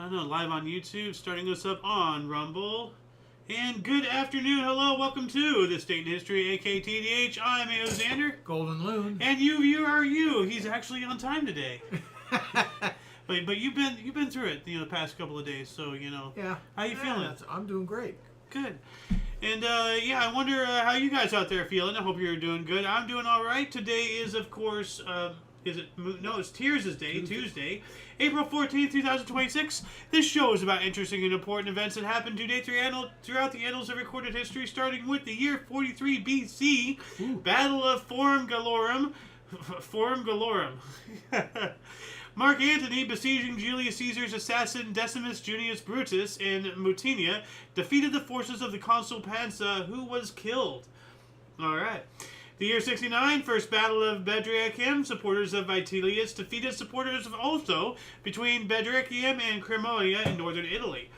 I know, live on YouTube, starting us up on Rumble. And good afternoon, hello, welcome to This Date in History, aka TDH. I'm Xander. Golden Loon. And you are you. He's actually on time today. but you've been through it, the past couple of days, so Yeah. How you feeling? I'm doing great. Good. And I wonder how you guys out there feeling. I hope you're doing good. I'm doing all right. Today is, of course, it's Tears' Day, Tuesday, April 14th, 2026. This show is about interesting and important events that happened today throughout the annals of recorded history, starting with the year 43 BC, Battle of Forum Gallorum. Mark Antony, besieging Julius Caesar's assassin Decimus Junius Brutus in Mutina, defeated the forces of the consul Pansa, who was killed. All right. The year 69, First Battle of Bedriacum, supporters of Vitellius defeated supporters of Otho between Bedriacum and Cremona in northern Italy.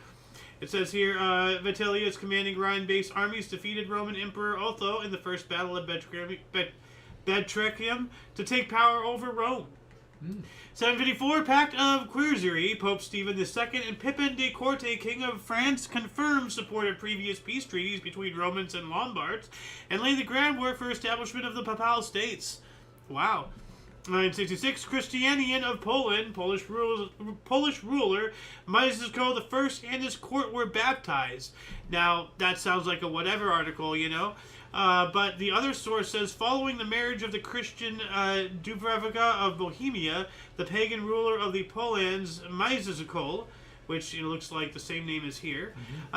It says here, Vitellius commanding Rhine-based armies defeated Roman Emperor Otho in the First Battle of Bedriacum to take power over Rome. 754, Pact of Querseri, Pope Stephen II and Pippin de Corte, King of France, confirmed support of previous peace treaties between Romans and Lombards and laid the groundwork for establishment of the Papal States. Wow. 966, Christianian of Poland, Polish ruler Mieszko I and his court were baptized. Now, that sounds like a whatever article, but the other source says, following the marriage of the Christian Dubravka of Bohemia, the pagan ruler of the Polans, Mieszko, which looks like the same name as here,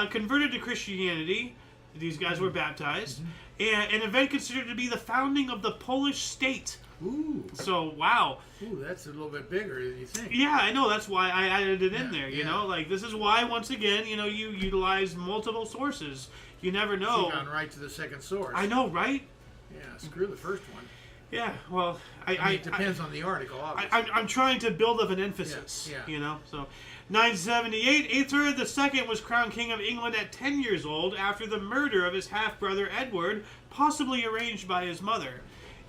converted to Christianity. These guys were baptized. And an event considered to be the founding of the Polish state. Ooh. So, wow. Ooh, that's a little bit bigger than you think. Yeah, I know. That's why I added it in there, this is why, once again, you utilize multiple sources. You never know. You've gone right to the second source. I know, right? Yeah, screw the first one. Yeah, well, it depends on the article, obviously. I'm trying to build up an emphasis, so 978, Ethelred II was crowned King of England at 10 years old after the murder of his half-brother Edward, possibly arranged by his mother.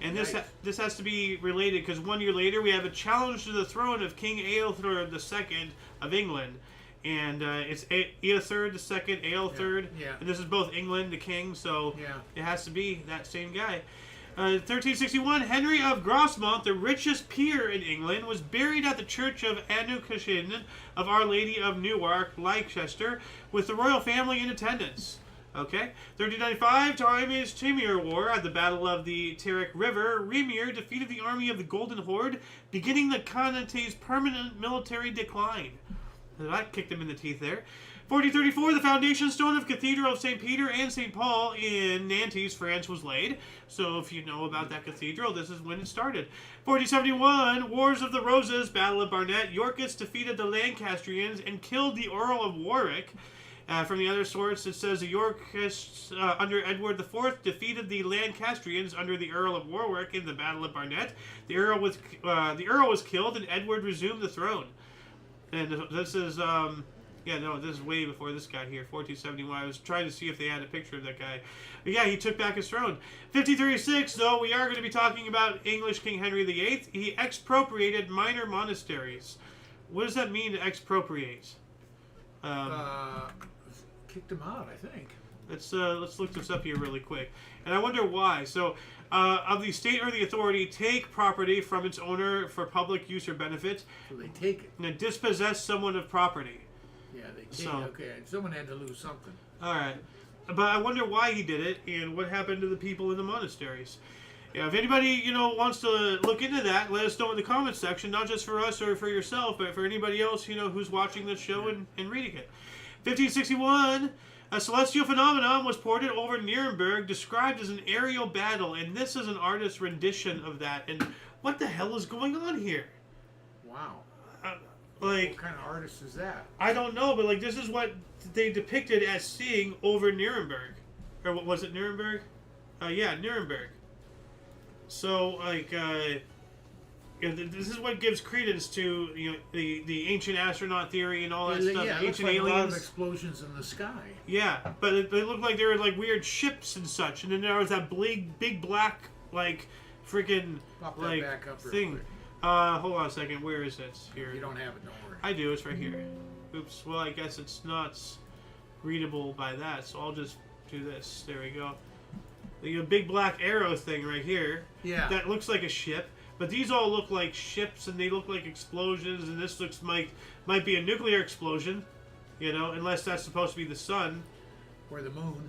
And this has to be related because 1 year later we have a challenge to the throne of King Ealhthred II of England. And it's Ealhthred II, Ealhthred, and this is both England, the king, so it has to be that same guy. 1361, Henry of Grosmont, the richest peer in England, was buried at the Church of Annunciation of Our Lady of Newark, Leicester, with the royal family in attendance. Okay. 1395, Ptolemy's Timur War at the Battle of the Terek River. Remir defeated the army of the Golden Horde, beginning the Khanatate's permanent military decline. That kicked him in the teeth there. 1434, the foundation stone of Cathedral of St. Peter and St. Paul in Nantes, France was laid. So if you know about that cathedral, this is when it started. 1471, Wars of the Roses, Battle of Barnet. Yorkists defeated the Lancastrians and killed the Earl of Warwick. From the other source, it says the Yorkists under Edward IV defeated the Lancastrians under the Earl of Warwick in the Battle of Barnet. The Earl was killed, and Edward resumed the throne. And this is this is way before this guy here, 1471. I was trying to see if they had a picture of that guy. But yeah, he took back his throne. 1536, though, we are going to be talking about English King Henry VIII. He expropriated minor monasteries. What does that mean to expropriate? Kicked him out, I think. Let's look this up here really quick. And I wonder why. So, of the state or the authority take property from its owner for public use or benefit. So they take it. And dispossess someone of property. Yeah, they take it. Okay, someone had to lose something. All right. But I wonder why he did it and what happened to the people in the monasteries. Yeah, if anybody, wants to look into that, let us know in the comments section, not just for us or for yourself, but for anybody else, who's watching this show and reading it. 1561, a celestial phenomenon was ported over Nuremberg, described as an aerial battle, and this is an artist's rendition of that. And what the hell is going on here? Wow. What kind of artist is that? I don't know, but this is what they depicted as seeing over Nuremberg. Or what was it, Nuremberg? Nuremberg. So, this is what gives credence to the ancient astronaut theory and all that stuff. Yeah, ancient like aliens. A lot of explosions in the sky. Yeah, but it looked like there were weird ships and such, and then there was that big black freaking Pop that back up thing. Quick. Hold on a second. Where is it? Here. You don't have it. Don't worry. I do. It's right here. Oops. Well, I guess it's not readable by that, so I'll just do this. There we go. The big black arrow thing right here. Yeah. That looks like a ship. But these all look like ships, and they look like explosions, and this looks might be a nuclear explosion, you know, unless that's supposed to be the sun. Or the moon.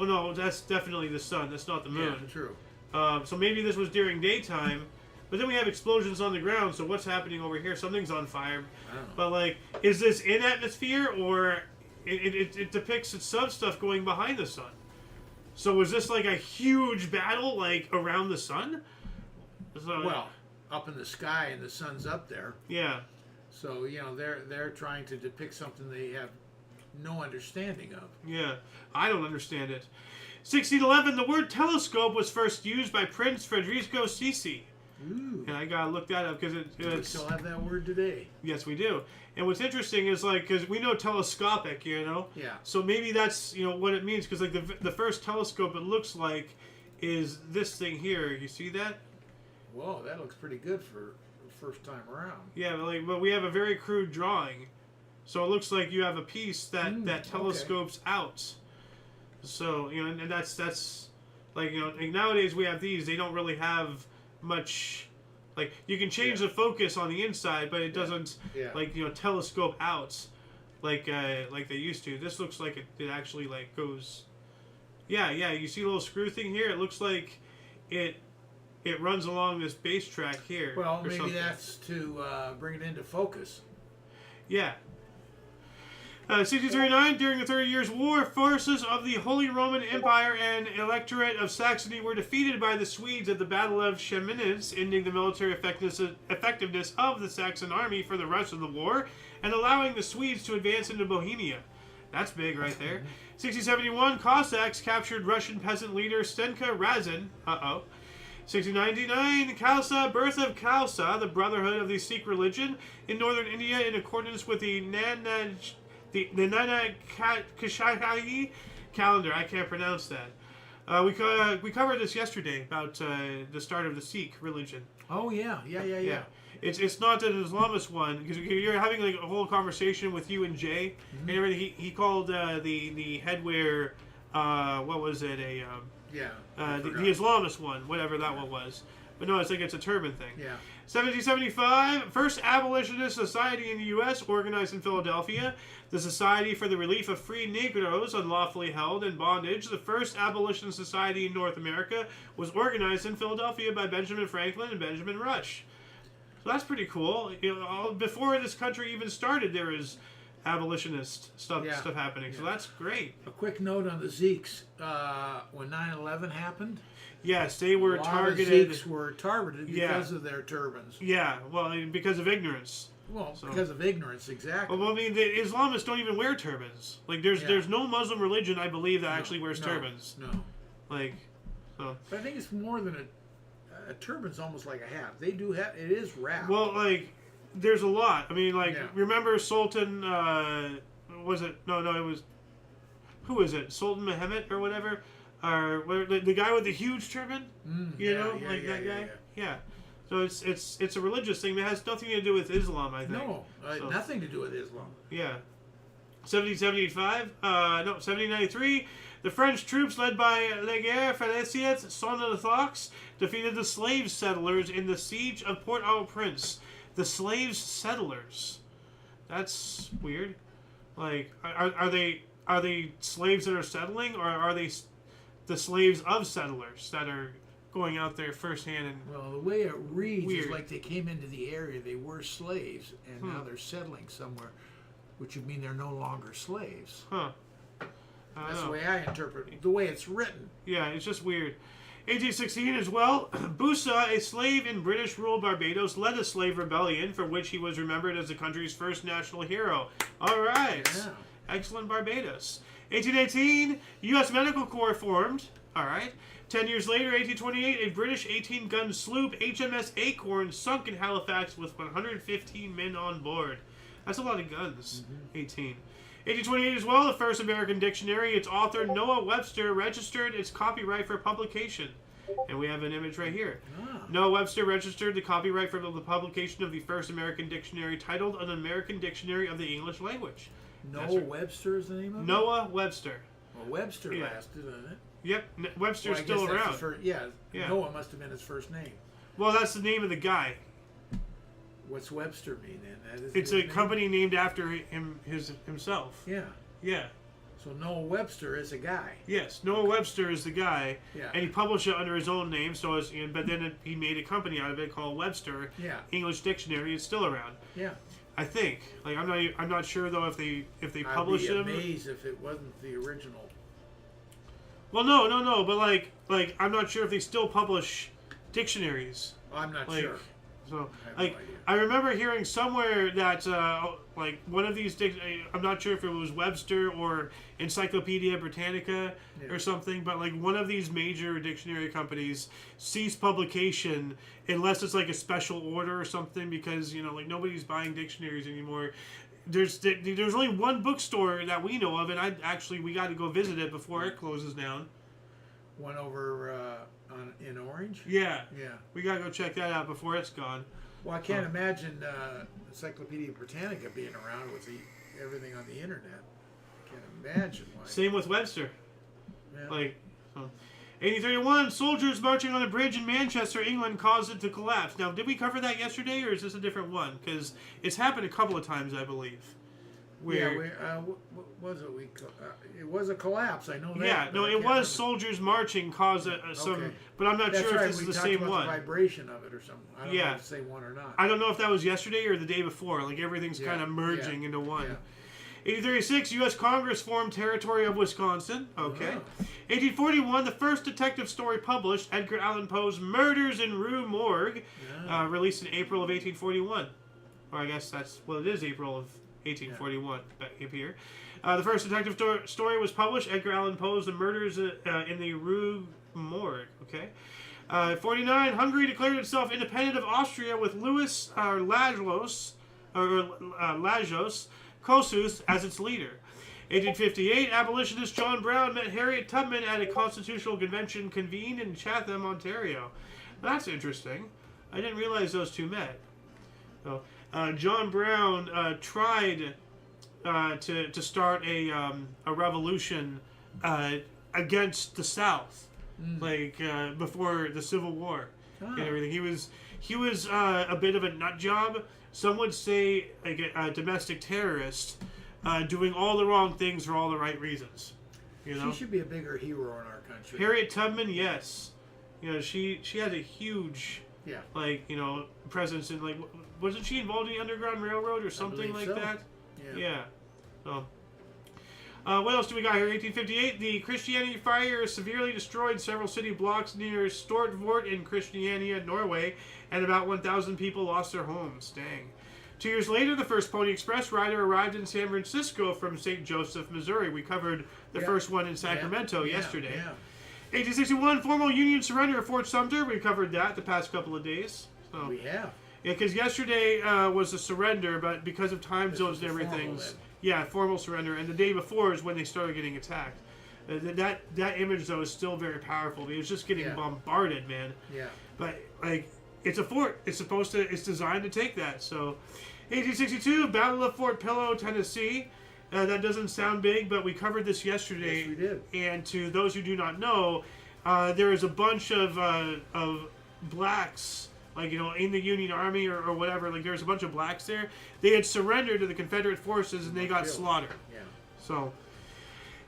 Oh, no, that's definitely the sun. That's not the moon. Yeah, true. So maybe this was during daytime, but then we have explosions on the ground, so what's happening over here? Something's on fire. I don't know. But, like, is this in atmosphere, or it depicts some stuff going behind the sun? So was this, like, a huge battle, like, around the sun? So, Well, up in the sky and the sun's up there. yeah. So, you know, they're trying to depict something they have no understanding of. Yeah, I don't understand it. 1611, the word telescope was first used by Prince Federico Sisi. Ooh. And I gotta look that up because We it's... still have that word today. Yes, we do. And what's interesting is, like, because we know telescopic, you know? Yeah. So maybe that's, you know, what it means, because, like, the first telescope it looks like is this thing here. You see that? Whoa, that looks pretty good for first time around. Yeah, but we have a very crude drawing. So it looks like you have a piece that telescopes out. So, you know, and that's like, you know, like nowadays we have these, they don't really have much, like, you can change the focus on the inside, but it doesn't, like, you know, telescope out like they used to. This looks like it actually, like, goes, yeah, you see a little screw thing here? It looks like it runs along this base track here. Well, or maybe something. that's to bring it into focus. Yeah. 1639, during the 30 Years' War, forces of the Holy Roman Empire and Electorate of Saxony were defeated by the Swedes at the Battle of Chemnitz, ending the military effectiveness of the Saxon army for the rest of the war, and allowing the Swedes to advance into Bohemia. That's big right there. 1671, Cossacks captured Russian peasant leader Stenka Razin. 1699, Khalsa, birth of Khalsa, the Brotherhood of the Sikh religion in northern India in accordance with the Nana Kashai calendar. I can't pronounce that. We covered this yesterday about the start of the Sikh religion. Oh, yeah. It's not an Islamist one, because you're having like a whole conversation with you and Jay and everything. He called the headwear, what was it, the Islamist one, whatever that one was. But no, it's a turban thing. Yeah. 1775, first abolitionist society in the U.S. organized in Philadelphia. The Society for the Relief of Free Negroes unlawfully held in bondage. The first abolition society in North America was organized in Philadelphia by Benjamin Franklin and Benjamin Rush. So that's pretty cool. You know, before this country even started, there was abolitionist stuff happening. So that's great. A quick note on the Zeeks. When 9/11 happened, yes, they were targeted. A lot of Zeeks were targeted because of their turbans. Yeah, well, because of ignorance. Well, because of ignorance, exactly. Well, I mean, the Islamists don't even wear turbans. Like, there's no Muslim religion, I believe, that actually wears turbans. No. Like, so. But I think it's more than a turban's almost like a hat. They do have, it is wrapped. Well, like, there's a lot. I mean, like, remember Sultan, was it, no, it was, who is it? Sultan Mehmet or whatever? Or the guy with the huge turban? You know, like that guy? Yeah. So it's a religious thing that has nothing to do with Islam, I think. No, nothing to do with Islam. Yeah. 1793, the French troops led by Leger Feliciet Sonnefox defeated the slave settlers in the siege of Port-au-Prince. The slave settlers. That's weird. Like, are they slaves that are settling, or are they the slaves of settlers that are going out there firsthand? And well, the way it reads is like they came into the area, they were slaves, and now they're settling somewhere, which would mean they're no longer slaves. Huh. That's the way I interpret it, the way it's written. Yeah, it's just weird. 1816 as well, Busa, a slave in British-ruled Barbados, led a slave rebellion for which he was remembered as the country's first national hero. All right. Yeah. Excellent Barbados. 1818, U.S. Medical Corps formed. All right. 10 years later, 1828, a British 18-gun sloop, HMS Acorn, sunk in Halifax with 115 men on board. That's a lot of guns. 1828 as well, the first American dictionary. Its author, Noah Webster, registered its copyright for publication. And we have an image right here. Ah. Noah Webster registered the copyright for the publication of the first American dictionary titled An American Dictionary of the English Language. Noah Webster is the name of it? Noah Webster. Well, Webster lasted, didn't it? Yep, Webster's still around. Yeah, Noah must have been his first name. Well, that's the name of the guy. What's Webster mean then? It's a company named after himself. Yeah. Yeah. So Noah Webster is a guy. Yes, Noah Webster is the guy, yeah. And he published it under his own name. So, but then he made a company out of it called Webster. Yeah. English Dictionary. It's still around. Yeah. I think. Like I'm not sure though if they published them. I'd be amazed if it wasn't the original. Well, no. But like I'm not sure if they still publish dictionaries. I'm not sure. So, I remember hearing somewhere that, like, one of these, I'm not sure if it was Webster or Encyclopedia Britannica or something, but, like, one of these major dictionary companies ceased publication unless it's, like, a special order or something because, like, nobody's buying dictionaries anymore. There's only one bookstore that we know of, and we got to go visit it before it closes down. One over in Orange? Yeah. Yeah. We got to go check that out before it's gone. Well, I can't imagine Encyclopedia Britannica being around with everything on the internet. I can't imagine why. Same with Webster. Yeah. 1831, soldiers marching on a bridge in Manchester, England, caused it to collapse. Now, did we cover that yesterday, or is this a different one? Because it's happened a couple of times, I believe. What was it? It was a collapse. I know that. Yeah, no, it was soldiers marching caused some, but I'm not sure if this is the same one. The vibration of it or something. I don't know if it's the same one or not. I don't know if that was yesterday or the day before. Like everything's kind of merging into one. Yeah. 1836, U.S. Congress formed Territory of Wisconsin. Okay. 1841, the first detective story published, Edgar Allan Poe's Murders in Rue Morgue, released in April of 1841. Or I guess it is April of 1841 back here. The first detective story was published, Edgar Allan Poe's The Murders in the Rue Morgue. Okay. 49, Hungary declared itself independent of Austria with Louis Lajos Kossuth as its leader. 1858, abolitionist John Brown met Harriet Tubman at a constitutional convention convened in Chatham, Ontario. That's interesting. I didn't realize those two met. So, John Brown tried to start a revolution against the South, before the Civil War and everything. He was a bit of a nut job. Some would say a domestic terrorist, doing all the wrong things for all the right reasons. She should be a bigger hero in our country. Harriet Tubman, yes. She had a huge presence in wasn't she involved in the Underground Railroad or something like that? Yeah. So, what else do we got here? 1858, the Christiania fire severely destroyed several city blocks near Stortvort in Christiania, Norway, and about 1,000 people lost their homes. Dang. 2 years later, the first Pony Express rider arrived in San Francisco from St. Joseph, Missouri. We covered the first one in Sacramento yesterday. 1861, formal Union surrender of Fort Sumter. We covered that the past couple of days. So, we have. Yeah, because yesterday was a surrender, but because of time zones and everything, formal surrender. And the day before is when they started getting attacked. That image though is still very powerful. It was just getting bombarded, man. Yeah. But it's a fort. It's designed to take that. So, 1862, Battle of Fort Pillow, Tennessee. That doesn't sound big, but we covered this yesterday. Yes, we did. And to those who do not know, there is a bunch of blacks, in the Union Army or whatever. There's a bunch of blacks there. They had surrendered to the Confederate forces and they got slaughtered. Yeah. So,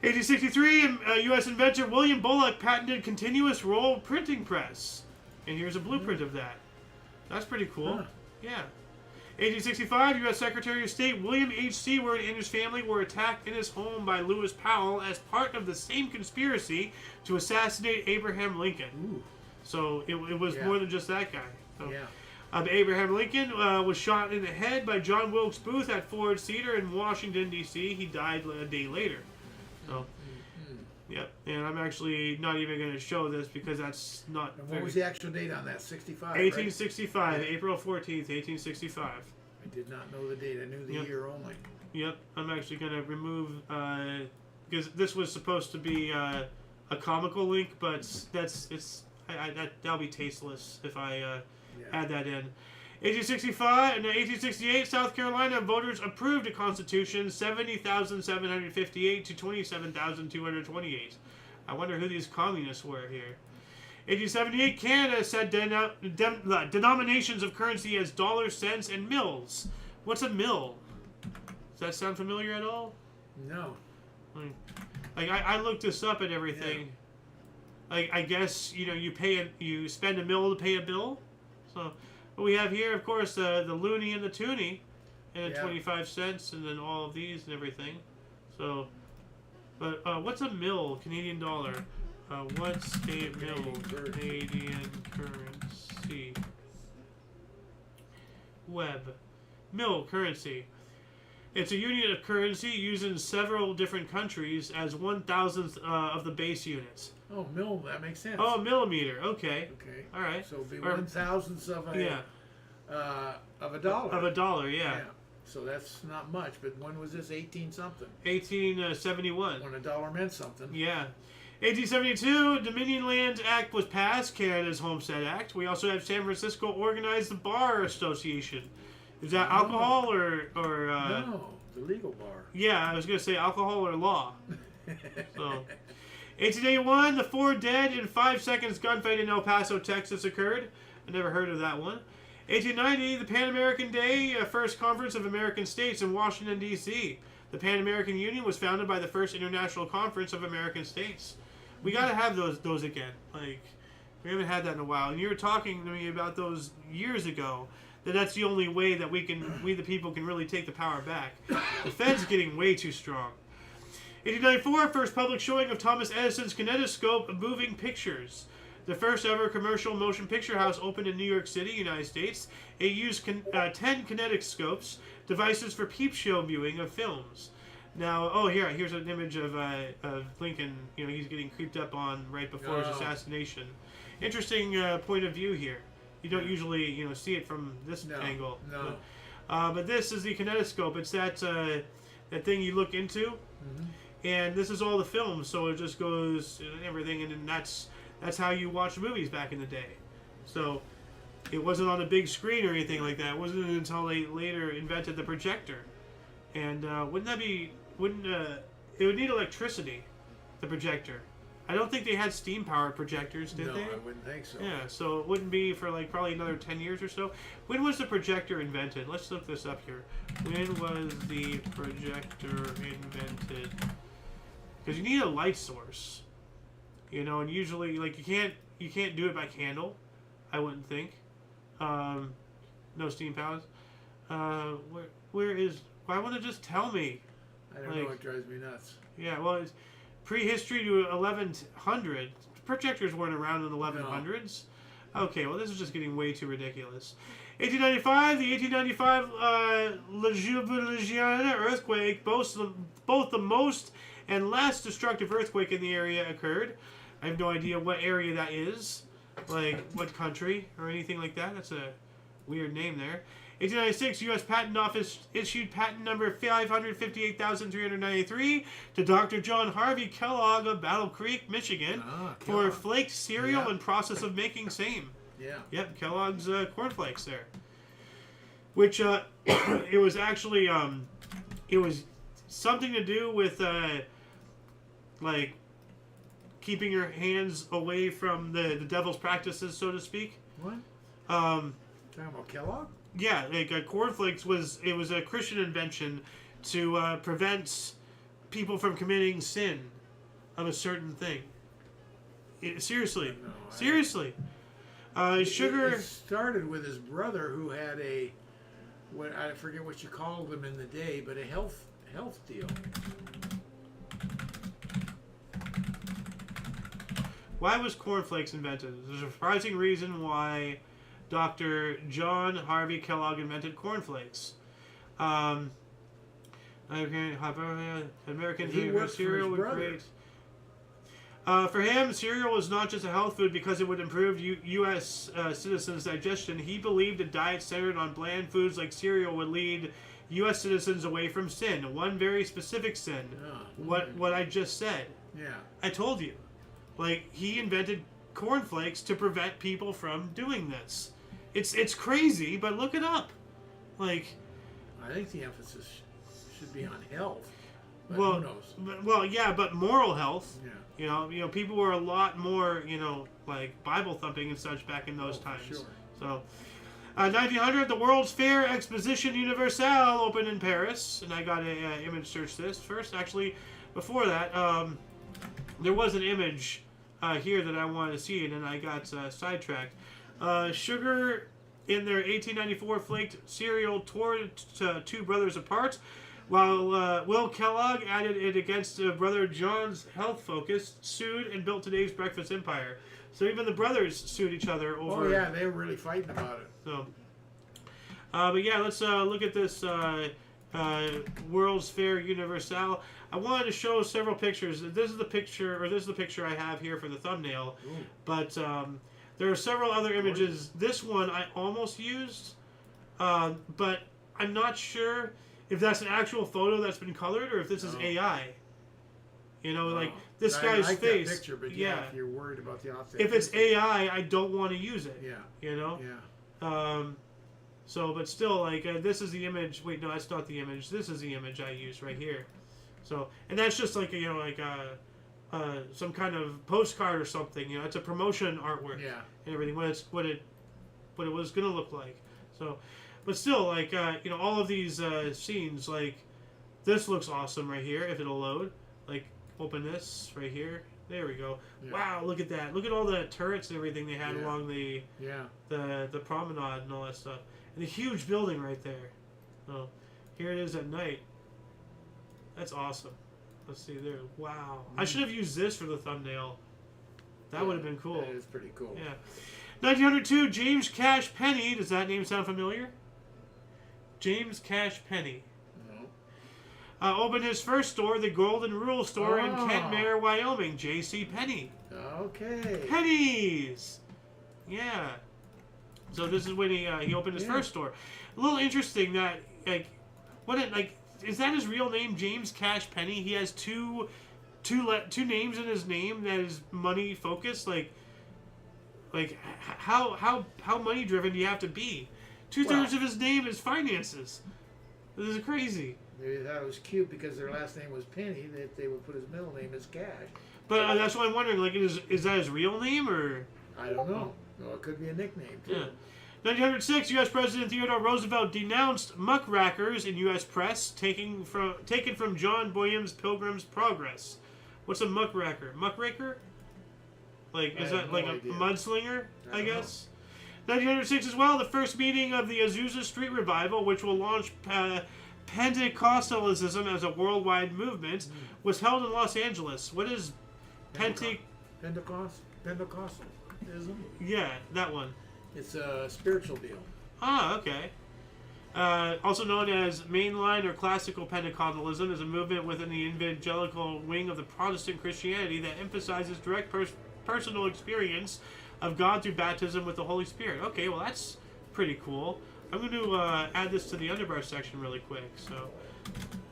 1863, U.S. inventor William Bullock patented continuous roll printing press. And here's a blueprint of that. That's pretty cool. Yeah. 1865, U.S. Secretary of State William H. Seward and his family were attacked in his home by Lewis Powell as part of the same conspiracy to assassinate Abraham Lincoln. Ooh. So it was more than just that guy. So, Abraham Lincoln was shot in the head by John Wilkes Booth at Ford Theater in Washington, D.C. He died a day later. So, yep. And I'm actually not even going to show this because that's not. And what was the actual date on that? 65. 1865, right? April 14th, 1865. I did not know the date. I knew the year only. Yep. I'm actually going to remove because this was supposed to be a comical link, but That'll be tasteless if I add that in. 1865 and 1868, South Carolina voters approved a constitution 70,758 to 27,228. I wonder who these communists were here. 1878, Canada set denominations of currency as dollars, cents, and mills. What's a mill? Does that sound familiar at all? No. Like I looked this up and everything. Yeah. Like I guess you spend a mill to pay a bill. So what we have here, of course, the loonie and the toonie, and 25 cents, and then all of these and everything. So, but what's a mill? Canadian dollar. What's a mill? Canadian currency. Web. Mill currency. It's a unit of currency used in several different countries as 1,000th of the base units. Oh, mil, that makes sense. Oh, millimeter. Okay. Okay. All right. So it'd be 1,000th of a of a dollar. Of a dollar, yeah. So that's not much, but when was this? 18 something. 1871. When a dollar meant something. Yeah. 1872, Dominion Lands Act was passed, Canada's Homestead Act. We also have San Francisco organized the Bar Association. Is that alcohol or no, the legal bar. Yeah, I was going to say alcohol or law. So, 1881, the 4 dead in 5 seconds gunfight in El Paso, Texas occurred. I never heard of that one. 1890, the Pan American Day, first conference of American states in Washington, D.C. The Pan American Union was founded by the first International Conference of American States. We got to have those again. Like, we haven't had that in a while. And you were talking to me about those years ago. That's the only way that we the people can really take the power back. The Fed's getting way too strong. 1894, first public showing of Thomas Edison's Kinetoscope moving pictures. The first ever commercial motion picture house opened in New York City, United States. It used 10 kinetoscopes, devices for peep show viewing of films. Now, here's an image of Lincoln. He's getting creeped up on right before his assassination. Interesting point of view here. You don't usually, see it from this angle. No. But this is the kinetoscope. It's that thing you look into, and this is all the films. So it just goes and everything, and then that's how you watch movies back in the day. So it wasn't on a big screen or anything like that. It wasn't until they later invented the projector. And it would need electricity, the projector. I don't think they had steam-powered projectors, did they? No, I wouldn't think so. Yeah, so it wouldn't be for probably another 10 years or so. When was the projector invented? Let's look this up here. When was the projector invented? Because you need a light source, and usually you can't do it by candle. I wouldn't think. No steam powers. Where is? Why won't it just tell me? I don't know. It drives me nuts. Yeah, well, it's prehistory to 1100. Projectors weren't around in the 1100s. No. Okay, well, this is just getting way too ridiculous. 1895, the 1895 Louisiana earthquake, both the most and last destructive earthquake in the area occurred. I have no idea what area that is, like what country or anything like that. That's a weird name there. 1896, U.S. Patent Office issued patent number 558,393 to Dr. John Harvey Kellogg of Battle Creek, Michigan, for flaked cereal and process of making same. Yeah. Yep, Kellogg's cornflakes there. Which it was actually it was something to do with keeping your hands away from the devil's practices, so to speak. What? Talking about Kellogg? Yeah, cornflakes was a Christian invention to prevent people from committing sin of a certain thing. Seriously. Sugar. It started with his brother who had I forget what you called them in the day, but a health deal. Why was cornflakes invented? There's a surprising reason why Dr. John Harvey Kellogg invented cornflakes. American cereal would create. For him, cereal was not just a health food because it would improve U.S. Citizens' digestion. He believed a diet centered on bland foods like cereal would lead U.S. citizens away from sin. One very specific sin. What I just said. Yeah. I told you. He invented cornflakes to prevent people from doing this. It's crazy, but look it up. Like, I think the emphasis should be on health. But well, who knows? well, yeah, but moral health. Yeah. You know, people were a lot more, like Bible thumping and such back in those times. Sure. So, 1900, the World's Fair Exposition Universelle opened in Paris, and I got to image search this first. Actually, before that, there was an image here that I wanted to see, and then I got sidetracked. Sugar in their 1894 flaked cereal tore two brothers apart, while Will Kellogg added it against brother John's health focus, sued, and built today's breakfast empire. So even the brothers sued each other over... Oh, yeah, they were really fighting about it. So, but yeah, let's look at this World's Fair Universelle. I wanted to show several pictures. This is the picture I have here for the thumbnail. Ooh. But there are several other images. This one I almost used, but I'm not sure if that's an actual photo that's been colored or if this is AI. You know, like this guy's I like face. That picture, but yeah, if you're worried about the authenticity. If it's AI, I don't want to use it. Yeah. You know. Yeah. So, but still, like this is the image. Wait, no, that's not the image. This is the image I used right here. So, and that's just like some kind of postcard or something. You know, it's a promotion artwork. Yeah. And everything. What it was gonna look like. So, but still, like all of these scenes, like this looks awesome right here. If it'll load, like open this right here. There we go. Yeah. Wow, look at that. Look at all the turrets and everything they had along the promenade and all that stuff. And the huge building right there. Oh, here it is at night. That's awesome. Let's see there. Wow. I should have used this for the thumbnail. That would have been cool. That is pretty cool. Yeah. 1902, James Cash Penney. Does that name sound familiar? James Cash Penney. Opened his first store, the Golden Rule store in Kentmere, Wyoming. J.C. Penney. Okay. Pennies. Yeah. So this is when he opened his first store. A little interesting that is that his real name, James Cash Penney? He has two names in his name that is money focused. Like how money driven do you have to be? 2/3 of his name is finances. This is crazy. Maybe they thought it was cute because their last name was Penny, that they would put his middle name as Cash. But that's what I'm wondering. Like, is that his real name or? I don't know. Well, it could be a nickname too. Yeah. 1906, U.S. President Theodore Roosevelt denounced muckrackers in U.S. press, taken from John Bunyan's Pilgrim's Progress. What's a muckracker? Muckraker? Like, is that like a mudslinger? I guess. 1906 as well, the first meeting of the Azusa Street Revival, which will launch Pentecostalism as a worldwide movement, was held in Los Angeles. What is Pentecostalism? Yeah, that one. It's a spiritual deal. Ah, okay. Also known as mainline or classical Pentecostalism, is a movement within the evangelical wing of the Protestant Christianity that emphasizes direct personal experience of God through baptism with the Holy Spirit. Okay, well that's pretty cool. I'm going to add this to the underbar section really quick. So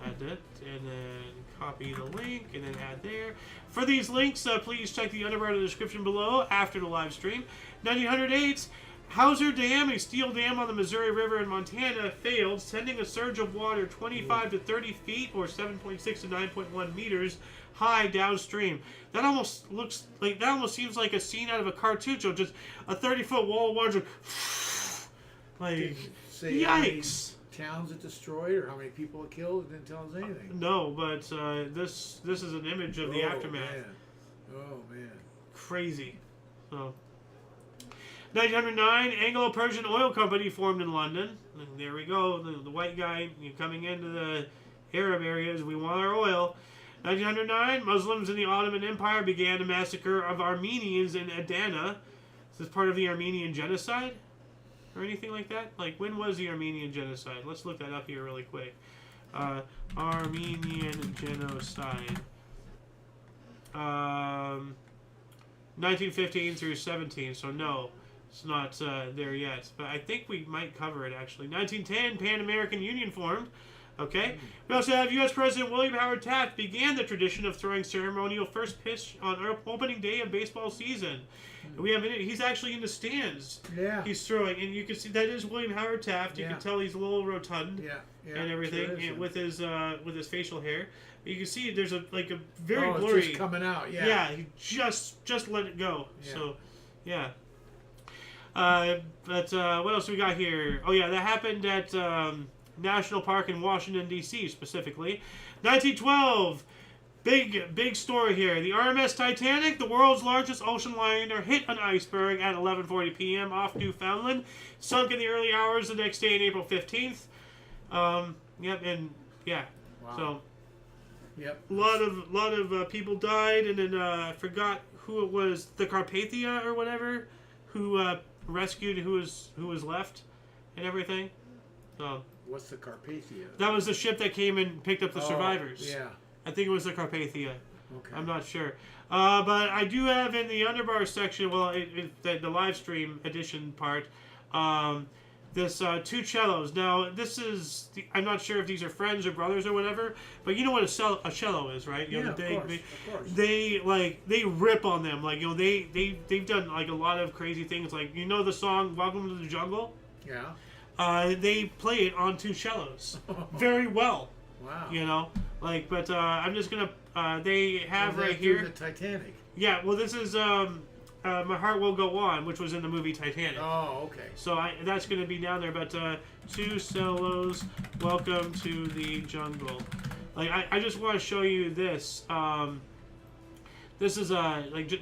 add it, and then copy the link, and then add there. For these links, please check the underbar in the description below after the live stream. 1908, Hauser Dam, a steel dam on the Missouri River in Montana, failed, sending a surge of water 25 to 30 feet, or 7.6 to 9.1 meters high downstream. That almost seems like a scene out of a cartoon show. Just a 30-foot wall of water. Like, yikes! Towns it destroyed, or how many people it killed? It didn't tell us anything. No, but this is an image of the aftermath. Man. Oh man! Crazy. So, 1909, Anglo-Persian Oil Company formed in London. And there we go. The white guy coming into the Arab areas. We want our oil. 1909, Muslims in the Ottoman Empire began a massacre of Armenians in Adana. Is this part of the Armenian genocide? Or anything like that? Like, when was the Armenian genocide? Let's look that up here really quick. Armenian genocide. 1915 through 17, so no, it's not there yet. But I think we might cover it, actually. 1910, Pan American Union formed. Okay. We also have U.S. President William Howard Taft began the tradition of throwing ceremonial first pitch on opening day of baseball season. We have he's actually in the stands. Yeah. He's throwing, and you can see that is William Howard Taft. You can tell he's a little rotund. And everything, sure and with his facial hair. You can see there's a very blurry. It's just coming out. Yeah. Yeah. He just let it go. Yeah. So, yeah. But what else do we got here? Oh yeah, that happened at National Park in Washington D.C. specifically. 1912. Big story here. The RMS Titanic, the world's largest ocean liner, hit an iceberg at 11:40 p.m. off Newfoundland. Sunk in the early hours the next day on April 15th. Yep, and yeah. Wow. So. Yep. A lot of people died, and then I forgot who it was. The Carpathia or whatever, who rescued who was left, and everything. So. What's the Carpathia? That was the ship that came and picked up the survivors. Yeah. I think it was the Carpathia. Okay. I'm not sure. But I do have in the underbar section, well, the live stream edition part, this two cellos. Now, this is, I'm not sure if these are friends or brothers or whatever, but you know what a cello is, right? You know, of course. They rip on them. Like, you know, they've done like a lot of crazy things. Like, you know the song Welcome to the Jungle? Yeah. They play it on two cellos very well. Wow. You know, like, but I'm just gonna. They have right here. The Titanic. Yeah. Well, this is My Heart Will Go On, which was in the movie Titanic. Oh, okay. So that's gonna be down there. But two cellos. Welcome to the Jungle. Like I just want to show you this. This is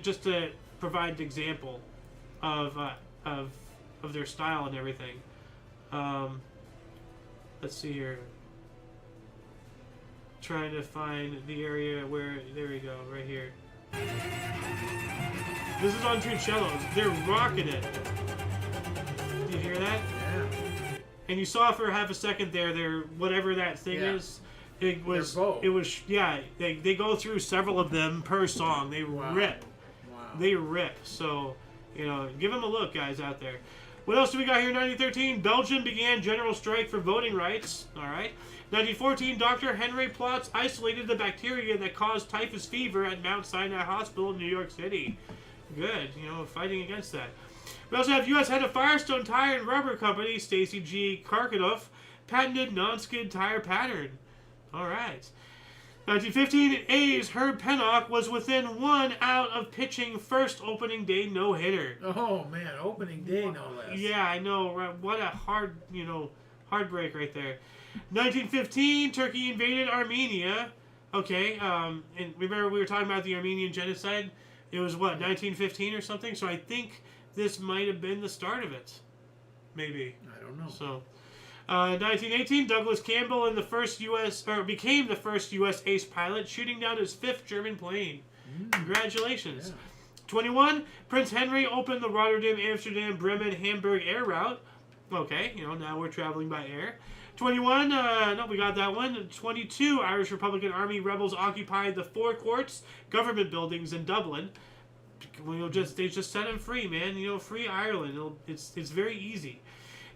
just to provide an example of their style and everything. Let's see here. Trying to find the area where, there we go, right here. This is on two cellos. They're rocking it. Do you hear that? Yeah. And you saw for half a second there, whatever that thing is. It was. Yeah. They go through several of them per song. They rip. Wow. They rip. So, you know, give them a look, guys out there. What else do we got here? 1913, Belgium began general strike for voting rights. All right. 1914, Dr. Henry Plotz isolated the bacteria that caused typhus fever at Mount Sinai Hospital in New York City. Good, you know, fighting against that. We also have U.S. head of Firestone Tire and Rubber Company, Stacy G. Karkanoff, patented non-skid tire pattern. All right. 1915, A's Herb Pennock was within 1 out of pitching first opening day no-hitter. Oh, man, opening day no less. Yeah, I know. Right? What a heartbreak right there. 1915, Turkey invaded Armenia. Okay, and remember we were talking about the Armenian genocide? It was, 1915 or something? So I think this might have been the start of it. Maybe. I don't know. So, 1918, Douglas Campbell became the first U.S. ace pilot, shooting down his 5th German plane. Congratulations. Yeah. 21, Prince Henry opened the Rotterdam, Amsterdam, Bremen, Hamburg air route. Okay, you know, now we're traveling by air. 21, no, we got that one. 22, Irish Republican Army rebels occupied the Four Courts government buildings in Dublin. They just set them free, man. You know, free Ireland. It's very easy.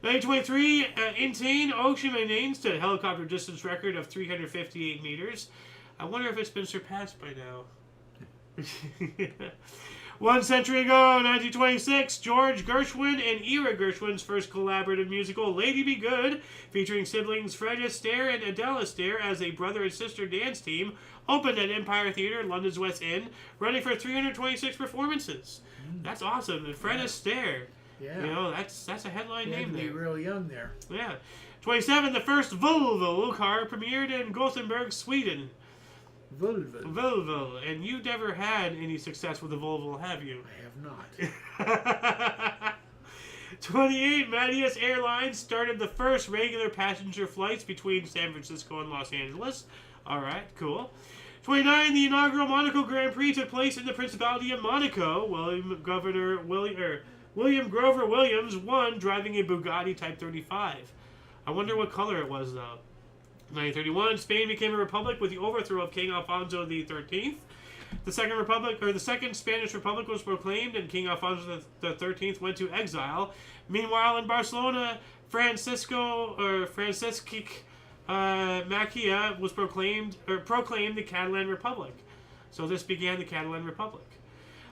1923, Intain Ocean maintains to a helicopter distance record of 358 meters. I wonder if it's been surpassed by now. 1 century ago, 1926, George Gershwin and Ira Gershwin's first collaborative musical, Lady Be Good, featuring siblings Fred Astaire and Adele Astaire as a brother and sister dance team, opened at Empire Theatre, London's West End, running for 326 performances. That's awesome. And Fred Astaire. Yeah. You know, that's a headline name there. Be real young there. Yeah. 27, the first Volvo car premiered in Gothenburg, Sweden. Volvo. And you never had any success with the Volvo, have you? I have not. 28, Matthias Airlines started the first regular passenger flights between San Francisco and Los Angeles. All right, cool. 29, the inaugural Monaco Grand Prix took place in the Principality of Monaco. William Grover Williams won, driving a Bugatti Type 35. I wonder what color it was, though. 1931, Spain became a republic with the overthrow of King Alfonso XIII. The Second Spanish Republic was proclaimed, and King Alfonso XIII went to exile. Meanwhile, in Barcelona, Francisque Makia was proclaimed the Catalan Republic. So this began the Catalan Republic.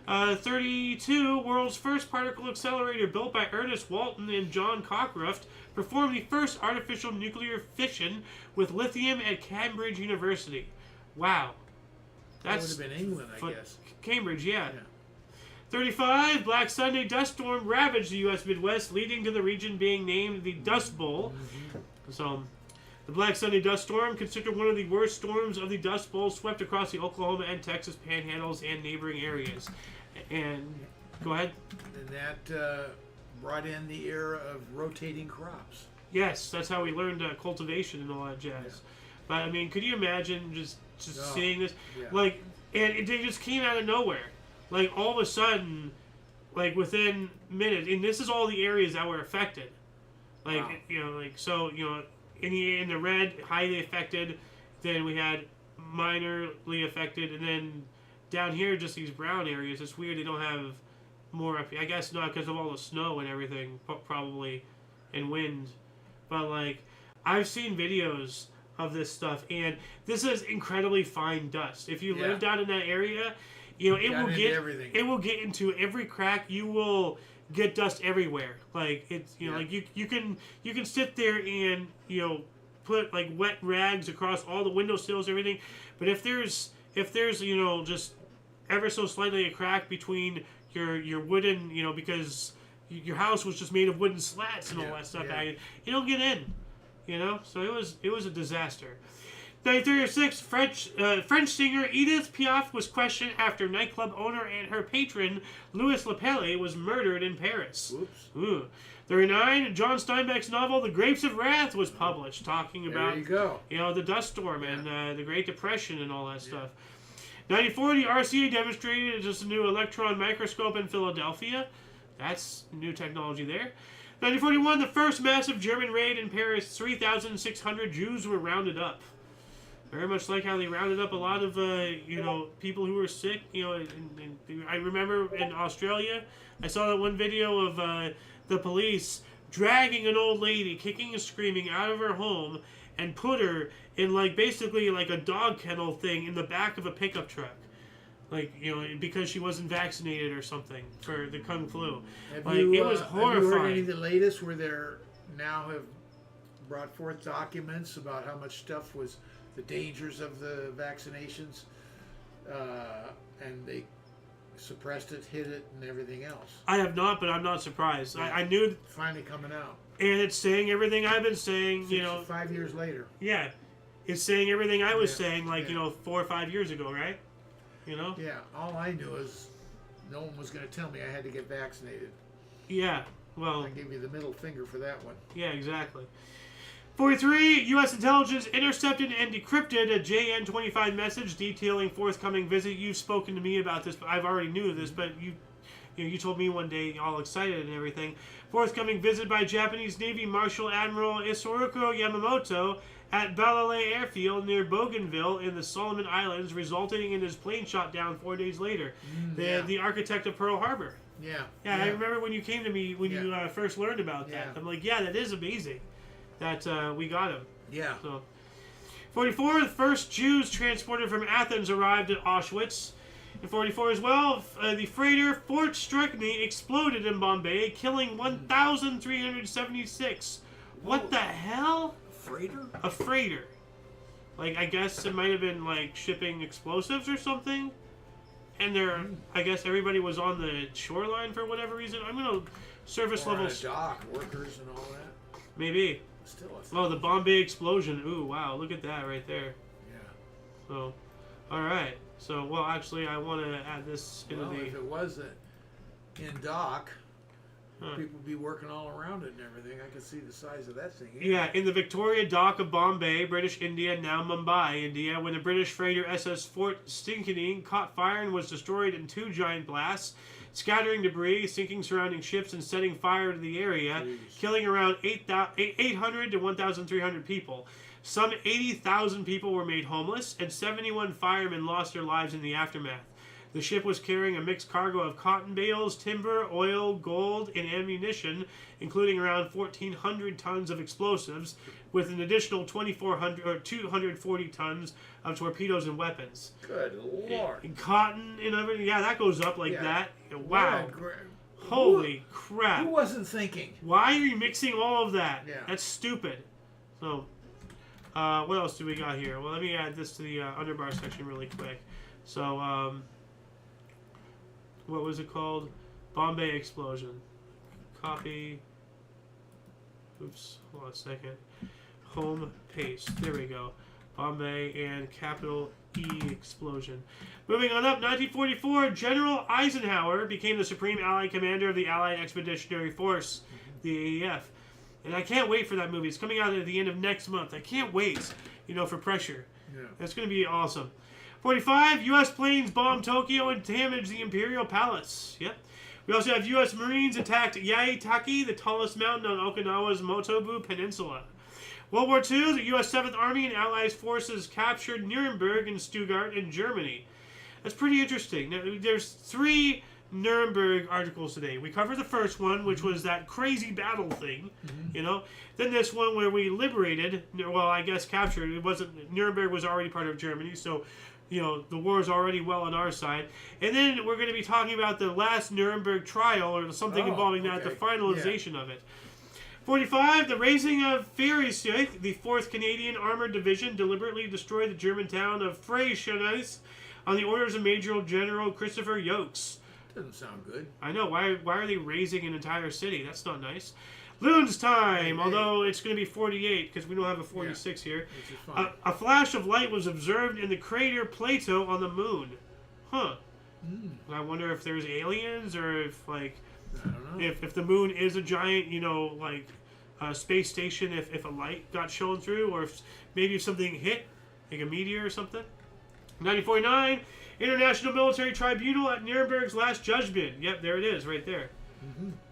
32, world's first particle accelerator built by Ernest Walton and John Cockcroft performed the first artificial nuclear fission with lithium at Cambridge University. Wow. That would have been England, I guess. Cambridge, yeah. 35, Black Sunday dust storm ravaged the U.S. Midwest, leading to the region being named the Dust Bowl. So, the Black Sunday dust storm, considered one of the worst storms of the Dust Bowl, swept across the Oklahoma and Texas panhandles and neighboring areas. And, go ahead. And that brought in the era of rotating crops. Yes, that's how we learned cultivation and all that jazz. Yeah. But, I mean, could you imagine just seeing this? Yeah. Like, and it just came out of nowhere. Like, all of a sudden, like, within minutes, and this is all the areas that were affected. Like, wow. You know, like, so, you know, in the red, highly affected, then we had minorly affected, and then down here, just these brown areas. It's weird they don't have more up here. I guess not because of all the snow and everything, probably, and wind. But, like, I've seen videos of this stuff, and this is incredibly fine dust. If you live down in that area, you know, it will get into every crack. You will get dust everywhere. Like, it's, you know, like you can sit there and, you know, put like wet rags across all the windowsills, everything. But if there's you know, just ever so slightly a crack between your wooden, you know, because your house was just made of wooden slats and all that stuff, it'll get in. You know, so it was a disaster. 1936, French singer Edith Piaf was questioned after nightclub owner and her patron, Louis Lepelle, was murdered in Paris. Oops. Ooh. 39, John Steinbeck's novel The Grapes of Wrath was published, talking about you know, the dust storm and the Great Depression and all that stuff. 94, the RCA demonstrated just a new electron microscope in Philadelphia. That's new technology there. 1941, the first massive German raid in Paris. 3,600 Jews were rounded up. Very much like how they rounded up a lot of, you know, people who were sick. You know, and I remember in Australia, I saw that one video of the police dragging an old lady, kicking and screaming, out of her home and put her in, like, basically like a dog kennel thing in the back of a pickup truck. Like, you know, because she wasn't vaccinated or something for the Kung Flu. It was horrifying. Have you heard any of the latest where they're now have brought forth documents about how much stuff was the dangers of the vaccinations, and they suppressed it, hid it, and everything else? I have not, but I'm not surprised. I knew it's finally coming out, and it's saying everything I've been saying. You know, 5 years later. Yeah, it's saying everything I was saying, like you know, 4 or 5 years ago, right? You know? Yeah, all I knew is no one was going to tell me I had to get vaccinated. Yeah, well... I gave you the middle finger for that one. Yeah, exactly. 43, U.S. intelligence intercepted and decrypted a JN-25 message detailing forthcoming visit. You've spoken to me about this, but I've already knew this, but you told me one day, all excited and everything. Forthcoming visit by Japanese Navy Marshal Admiral Isoroku Yamamoto at Balale Airfield near Bougainville in the Solomon Islands, resulting in his plane shot down 4 days later. The architect of Pearl Harbor. Yeah, I remember when you came to me when you first learned about that. I'm like, yeah, that is amazing that we got him. Yeah. So, 44, the first Jews transported from Athens arrived at Auschwitz. In 44 as well, the freighter Fort Strychnine exploded in Bombay, killing 1,376. What the hell? Freighter? A freighter. Like, I guess it might have been, like, shipping explosives or something. And I guess everybody was on the shoreline for whatever reason. I'm going to surface level... dock, workers and all that. Maybe. Still oh, the Bombay explosion. Ooh, wow, look at that right there. Yeah. So, alright. So, well, actually, I want to add this into the... if it was in dock... People be working all around it and everything. I can see the size of that thing. Yeah, in the Victoria Dock of Bombay, British India, now Mumbai, India, when the British freighter SS Fort Strychnine caught fire and was destroyed in 2 giant blasts, scattering debris, sinking surrounding ships, and setting fire to the area, killing around 800 to 1,300 people. Some 80,000 people were made homeless, and 71 firemen lost their lives in the aftermath. The ship was carrying a mixed cargo of cotton bales, timber, oil, gold, and ammunition, including around 1,400 tons of explosives, with an additional 240 tons of torpedoes and weapons. Good Lord. And cotton and everything. Yeah, that goes up like that. Wow. Holy crap. Who wasn't thinking? Why are you mixing all of that? Yeah. That's stupid. So, what else do we got here? Well, let me add this to the underbar section really quick. So, what was it called? Bombay explosion. Copy. Oops. Hold on a second. Home paste. There we go. Bombay and capital E explosion. Moving on up, 1944, General Eisenhower became the Supreme Allied Commander of the Allied Expeditionary Force, the AEF. And I can't wait for that movie. It's coming out at the end of next month. I can't wait, for pressure. Yeah. That's going to be awesome. 45, U.S. planes bombed Tokyo and damaged the Imperial Palace. Yep. We also have U.S. Marines attacked Yaitaki, the tallest mountain on Okinawa's Motobu Peninsula. World War II, the U.S. 7th Army and Allied forces captured Nuremberg and Stuttgart in Germany. That's pretty interesting. Now, there's 3 Nuremberg articles today. We covered the first one, which was that crazy battle thing, Then this one where we liberated, well, I guess captured. It wasn't, Nuremberg was already part of Germany, so the war is already well on our side. And then we're going to be talking about the last Nuremberg trial or something involving that, the finalization of it. 45, the raising of Freischütz, the 4th Canadian Armored Division, deliberately destroyed the German town of Freischütz on the orders of Major General Christopher Yokes. Doesn't sound good. I know. Why are they raising an entire city? That's not nice. Loon's time, although it's going to be 48 because we don't have a 46 here. A flash of light was observed in the crater Plato on the moon. Huh. I wonder if there's aliens or if, I don't know. If the moon is a giant, space station, if a light got shown through, or if maybe something hit, like a meteor or something. 1949, International Military Tribunal at Nuremberg's Last Judgment. Yep, there it is, right there.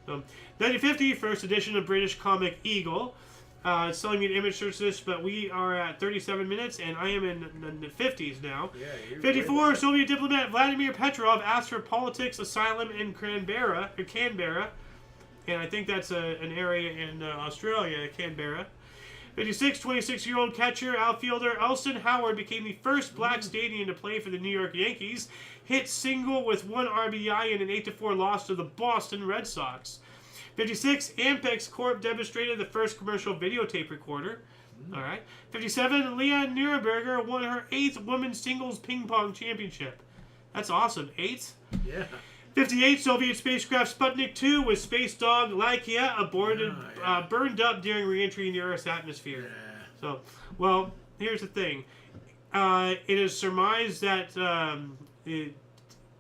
1950, first edition of British comic Eagle. It's telling me an image search this, but we are at 37 minutes, and I am in the 50s now. 54, Soviet diplomat Vladimir Petrov asked for politics asylum in Canberra, and I think that's an area in Australia, Canberra. 56, 26-year-old catcher outfielder Elston Howard became the first black Canadian to play for the New York Yankees. Hit single with 1 RBI in an 8-4 loss to the Boston Red Sox. 56, Ampex Corp demonstrated the first commercial videotape recorder. All right. 57, Leah Nuremberger won her 8th women's singles ping pong championship. That's awesome. 8? Yeah. 58, Soviet spacecraft Sputnik 2 with space dog Laikia aborted, burned up during re-entry in the Earth's atmosphere. So, well, here's the thing. It is surmised that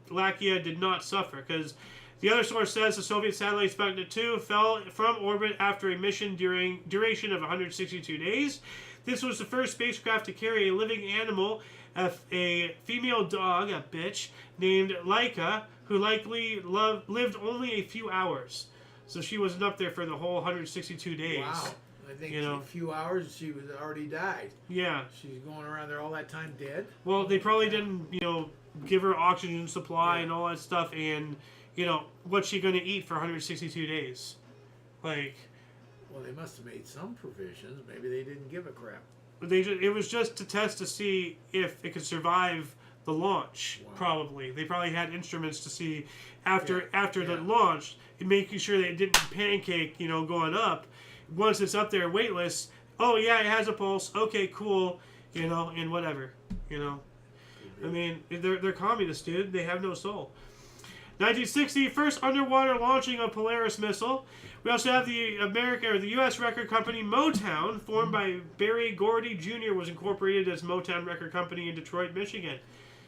Laikia did not suffer because the other source says the Soviet satellite Sputnik 2 fell from orbit after a mission duration of 162 days. This was the first spacecraft to carry a living animal, a female dog, a bitch, named Laika, who likely lived only a few hours. So she wasn't up there for the whole 162 days. Wow. I think in a few hours she was already died. Yeah. She's going around there all that time dead. Well, they probably didn't, give her oxygen supply and all that stuff, and what's she going to eat for 162 days? Well, they must have made some provisions. Maybe they didn't give a crap. It was just to test to see if it could survive the launch. Wow. Probably they probably had instruments to see after the launch and making sure that it didn't pancake, going up. Once it's up there weightless, oh yeah, it has a pulse. Okay, cool, and whatever, I mean, they're communists, dude. They have no soul. 1960, first underwater launching of Polaris missile. We also have the U.S. record company Motown, formed by Berry Gordy Jr., was incorporated as Motown Record Company in Detroit, Michigan.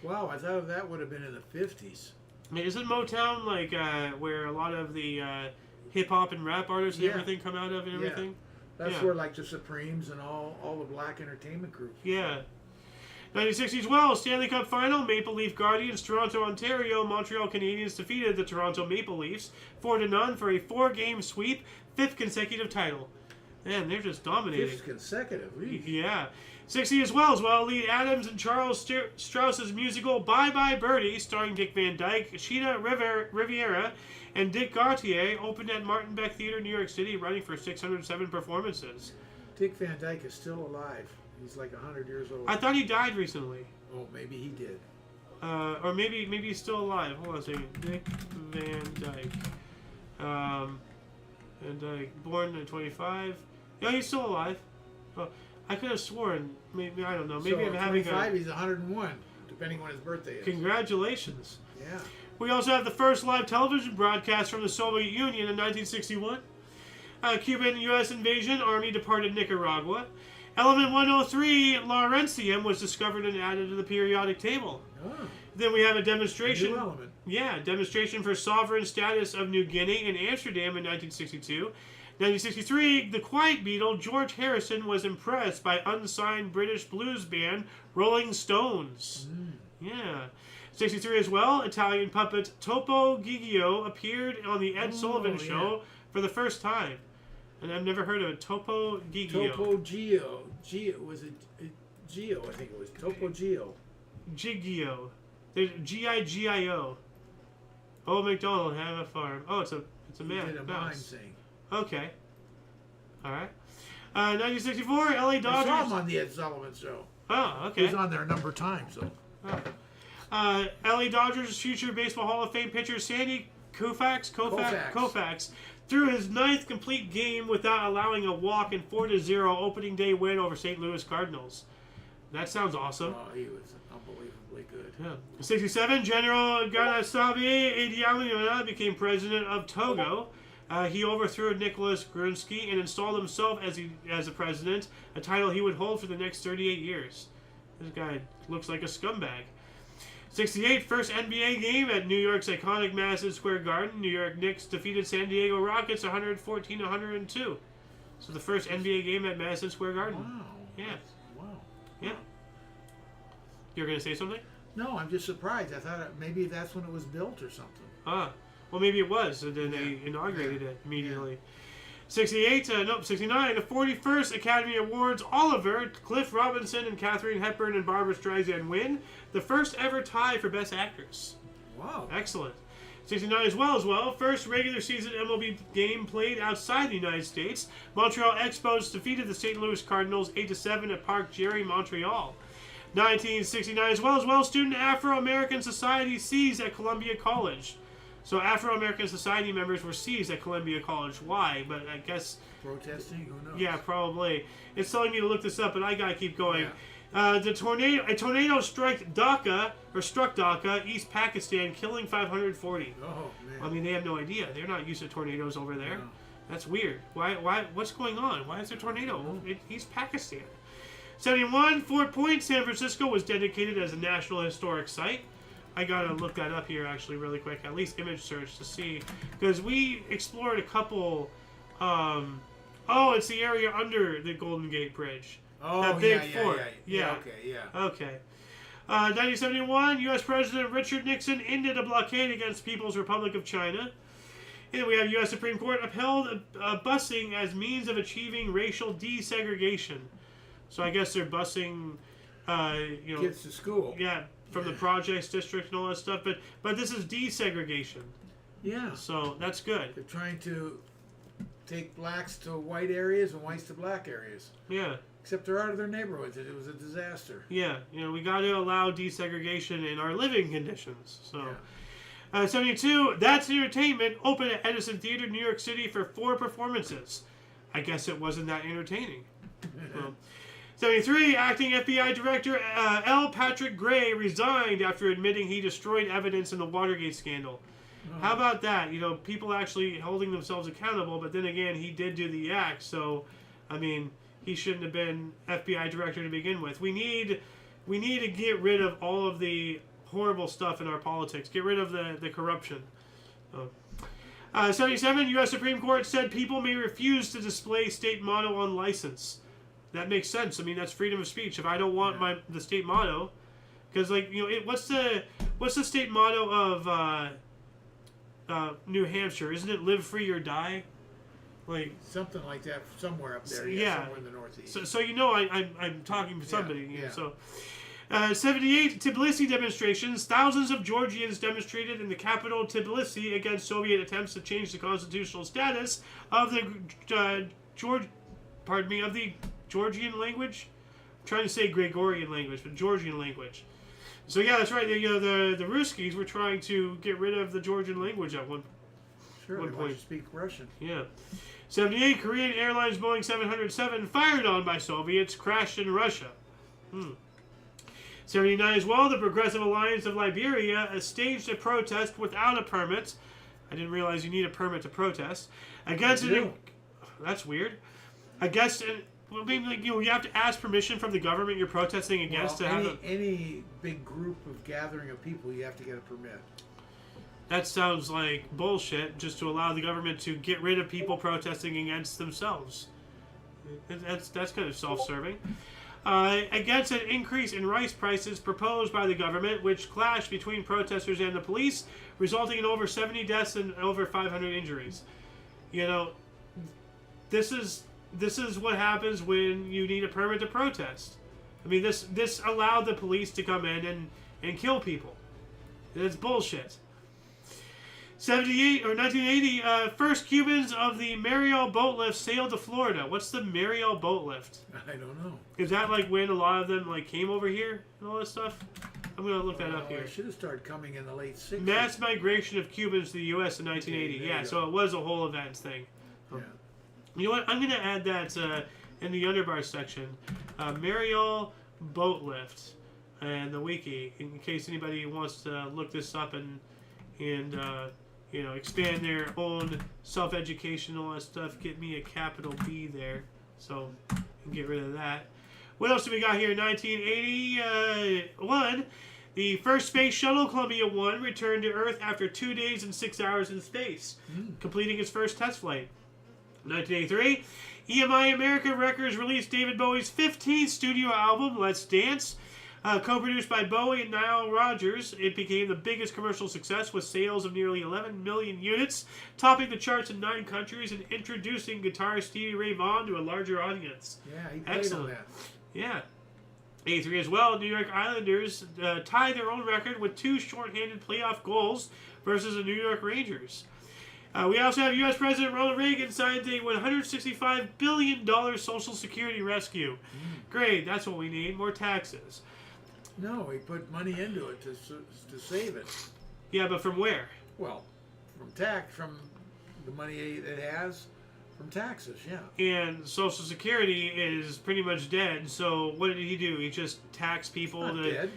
Wow, I thought that would have been in the 50s. Isn't Motown where a lot of the hip-hop and rap artists and everything come out of and everything? That's where the Supremes and all the black entertainment groups. Yeah. 1960 as well, Stanley Cup Final, Maple Leaf Guardians, Toronto, Ontario, Montreal Canadiens defeated the Toronto Maple Leafs 4-0 for a 4-game sweep, 5th consecutive title. Man, they're just dominating. 5th consecutive. Yeah. '60 as well. Lee Adams and Charles Strauss's musical Bye Bye Birdie, starring Dick Van Dyke, Sheena Riviera, and Dick Gautier, opened at Martin Beck Theater, New York City, running for 607 performances. Dick Van Dyke is still alive. He's like 100 years old. I thought he died recently. Oh, maybe he did. Or maybe he's still alive. Hold on a second. Dick Van Dyke. Van Dyke, born in 25. Yeah, he's still alive. Oh, I could have sworn. Maybe I don't know. Maybe so I'm having 25, he's 101, depending on his birthday is. Congratulations. Yeah. We also have the first live television broadcast from the Soviet Union in 1961. Cuban U.S. invasion, Army departed Nicaragua. Element 103, Lawrencium, was discovered and added to the periodic table. Oh. Then we have a demonstration. New element. Yeah, demonstration for sovereign status of New Guinea in Amsterdam in 1962. 1963, the Quiet Beatle, George Harrison, was impressed by unsigned British blues band Rolling Stones. Yeah. 63 as well, Italian puppet Topo Gigio appeared on the Ed Sullivan Show for the first time. And I've never heard of it. Topo Gigio. Topo Gio. Was it Gio? I think it was Topo Gio. Gigio. There's Gigio. Old MacDonald had a farm. Oh, it's a man. He did a mime thing. Okay. All right. 1964, LA Dodgers. I saw him on the Ed Sullivan Show. Oh, okay. He was on there a number of times, though. Oh. LA Dodgers future Baseball Hall of Fame pitcher Sandy Koufax threw his 9th complete game without allowing a walk in 4-0 opening day win over St. Louis Cardinals. That sounds awesome. Oh, he was unbelievably good. Yeah. 67, General Ganasabe Ediamanyola became president of Togo. He overthrew Nicholas Grunsky and installed himself as a president, a title he would hold for the next 38 years. This guy looks like a scumbag. 68, first NBA game at New York's iconic Madison Square Garden. New York Knicks defeated San Diego Rockets 114-102. So the first NBA game at Madison Square Garden. Wow. Yeah. Wow. Yeah. You're going to say something? No, I'm just surprised. I thought maybe that's when it was built or something. Well, maybe it was, and then they inaugurated it immediately. 68, 69, the 41st Academy Awards, Oliver, Cliff Robinson, and Katharine Hepburn and Barbara Streisand win. The first ever tie for Best Actress. Wow. Excellent. 69 as well. First regular season MLB game played outside the United States. Montreal Expos defeated the St. Louis Cardinals 8-7 at Parc Jerry, Montreal. 1969 as well. Student Afro-American Society seized at Columbia College. So Afro-American Society members were seized at Columbia College. Why? But I guess... Protesting? Who knows? Yeah, probably. It's telling me to look this up, but I gotta keep going. Yeah. A tornado struck Dhaka, East Pakistan, killing 540. Oh, man. I mean, they have no idea. They're not used to tornadoes over there. No. That's weird. Why? What's going on? Why is there a tornado in East Pakistan? 71, Fort Point, San Francisco was dedicated as a National Historic Site. I gotta look that up here actually really quick, at least image search to see, because we explored a couple. It's the area under the Golden Gate Bridge. Oh, that big fort. Yeah. Okay, yeah. Okay. 1971, U.S. President Richard Nixon ended a blockade against People's Republic of China. And we have U.S. Supreme Court upheld busing as means of achieving racial desegregation. So I guess they're busing, kids to school. Yeah. From the projects district and all that stuff, but this is desegregation. Yeah. So that's good. They're trying to take blacks to white areas and whites to black areas. Yeah. Except they're out of their neighborhoods. It was a disaster. Yeah. We got to allow desegregation in our living conditions. So, 72, That's Entertainment opened at Edison Theater, New York City for 4 performances. I guess it wasn't that entertaining. 73, acting FBI Director L. Patrick Gray resigned after admitting he destroyed evidence in the Watergate scandal. Oh. How about that? People actually holding themselves accountable, but then again, he did do the act, so, I mean, he shouldn't have been FBI Director to begin with. We need to get rid of all of the horrible stuff in our politics. Get rid of the corruption. 77, U.S. Supreme Court said people may refuse to display state motto on license. That makes sense. I mean, that's freedom of speech. If I don't want the state motto, because what's the state motto of New Hampshire? Isn't it "Live Free or Die"? Like something like that somewhere up there. Yeah. Somewhere in the Northeast. So you know I'm talking to somebody. Yeah, You know, yeah. so. 78 Tbilisi demonstrations. Thousands of Georgians demonstrated in the capital Tbilisi against Soviet attempts to change the constitutional status of the of the Georgian language. I'm trying to say Gregorian language, but Georgian language. So yeah, that's right. The Ruskies were trying to get rid of the Georgian language at one Sure, one they want point. you to speak Russian. Yeah. 78 Korean Airlines Boeing 707 fired on by Soviets crashed in Russia. 79 as well, the Progressive Alliance of Liberia staged a protest without a permit. I didn't realize you need a permit to protest. Against You it. do. That's weird. I guess you have to ask permission from the government you're protesting against Well, to have any big group of gathering of people, you have to get a permit. That sounds like bullshit, just to allow the government to get rid of people protesting against themselves. That's kind of self-serving. Against an increase in rice prices proposed by the government, which clashed between protesters and the police, resulting in over 70 deaths and over 500 injuries. You know, this is what happens when you need a permit to protest. I mean, this allowed the police to come in and kill people. That's bullshit. 1980, first Cubans of the Mariel boat lift sailed to Florida. What's the Mariel boat lift? I don't know. Is that like when a lot of them like came over here and all that stuff? I'm gonna look that up here. It should have started coming in the late 60s. Mass migration of Cubans to the U.S. in 1980. Okay, Yeah, you so go. it was a whole events thing. Yeah. You know what? I'm gonna add that in the underbar section. Mariel boat lift and the wiki, in case anybody wants to look this up and expand their own self-education, all that stuff. Get me a capital B there, so I can get rid of that. What else do we got here? 1981, the first space shuttle, Columbia 1, returned to Earth after 2 days and 6 hours in space, completing its first test flight. 1983, EMI America Records released David Bowie's 15th studio album, Let's Dance. Co-produced by Bowie and Nile Rodgers, it became the biggest commercial success with sales of nearly 11 million units, topping the charts in 9 countries and introducing guitarist Stevie Ray Vaughan to a larger audience. Yeah, he played Excellent. on that. Yeah. 83 as well, New York Islanders tied their own record with 2 shorthanded playoff goals versus the New York Rangers. We also have U.S. President Ronald Reagan signed a $165 billion Social Security rescue. Great, that's what we need, more taxes. No, he put money into it to save it. Yeah, but from where? Well, from the money it has from taxes, yeah. And Social Security is pretty much dead, so what did he do? He just taxed people It's not to... dead.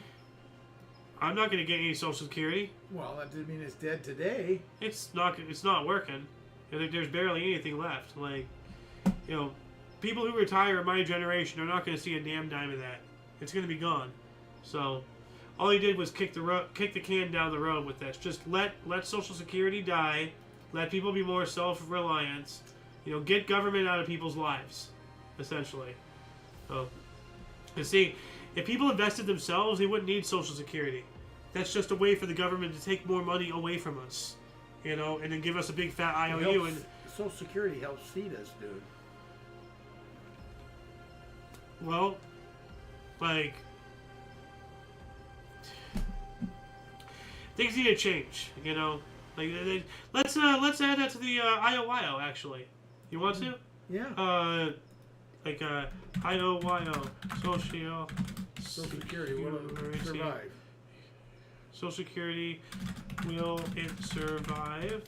I'm not going to get any Social Security. Well, that doesn't mean it's dead today. It's not working. There's barely anything left. Like, people who retire in my generation are not going to see a damn dime of that. It's going to be gone. So, all he did was kick the can down the road with this. Just let Social Security die. Let people be more self-reliant. Get government out of people's lives, essentially. So, you see, if people invested themselves, they wouldn't need Social Security. That's just a way for the government to take more money away from us, and then give us a big fat IOU. And Social Security helps feed us, dude. well, like. Things need to change, Like, let's add that to the IOYO. Actually, you want to? Yeah. IOYO, Social Security will survive. Social Security, will it survive?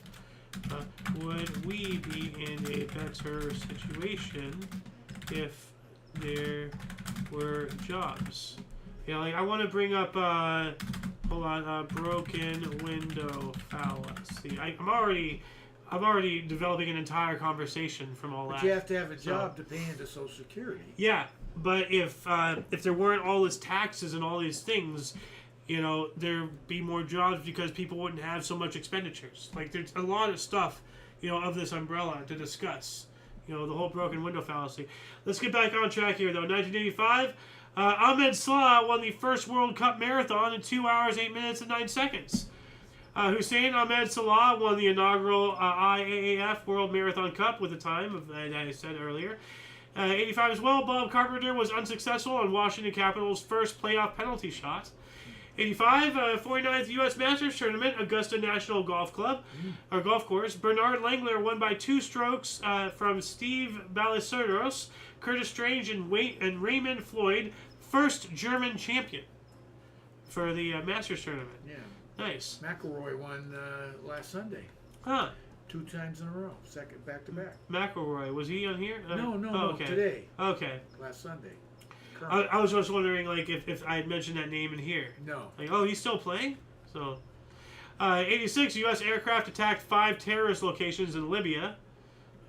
Would we be in a better situation if there were jobs? I want to bring up. Hold on, broken window fallacy. I'm already developing an entire conversation from all that. But you have to have a job to pay into Social Security. Yeah, but if there weren't all these taxes and all these things, there'd be more jobs because people wouldn't have so much expenditures. Like, there's a lot of stuff, of this umbrella to discuss. The whole broken window fallacy. Let's get back on track here, though. 1985. Ahmed Salah won the first World Cup marathon in 2 hours, 8 minutes, and 9 seconds. Hussein Ahmed Salah won the inaugural IAAF World Marathon Cup with a time of, I said earlier. 85 as well, Bob Carpenter was unsuccessful on Washington Capitals' first playoff penalty shot. 85, 49th U.S. Masters Tournament, Augusta National Golf Club, or Golf Course. Bernard Langler won by 2 strokes from Steve Ballesteros, Curtis Strange, and Raymond Floyd, first German champion for the Masters Tournament. Yeah. Nice. McElroy won last Sunday. Huh. 2 times in a row, second back to back. McElroy, was he on here? No, okay. Today. Okay. Last Sunday. I was just wondering, like, if I had mentioned that name in here. No. Like, oh, he's still playing? So, 86, U.S. aircraft attacked 5 terrorist locations in Libya.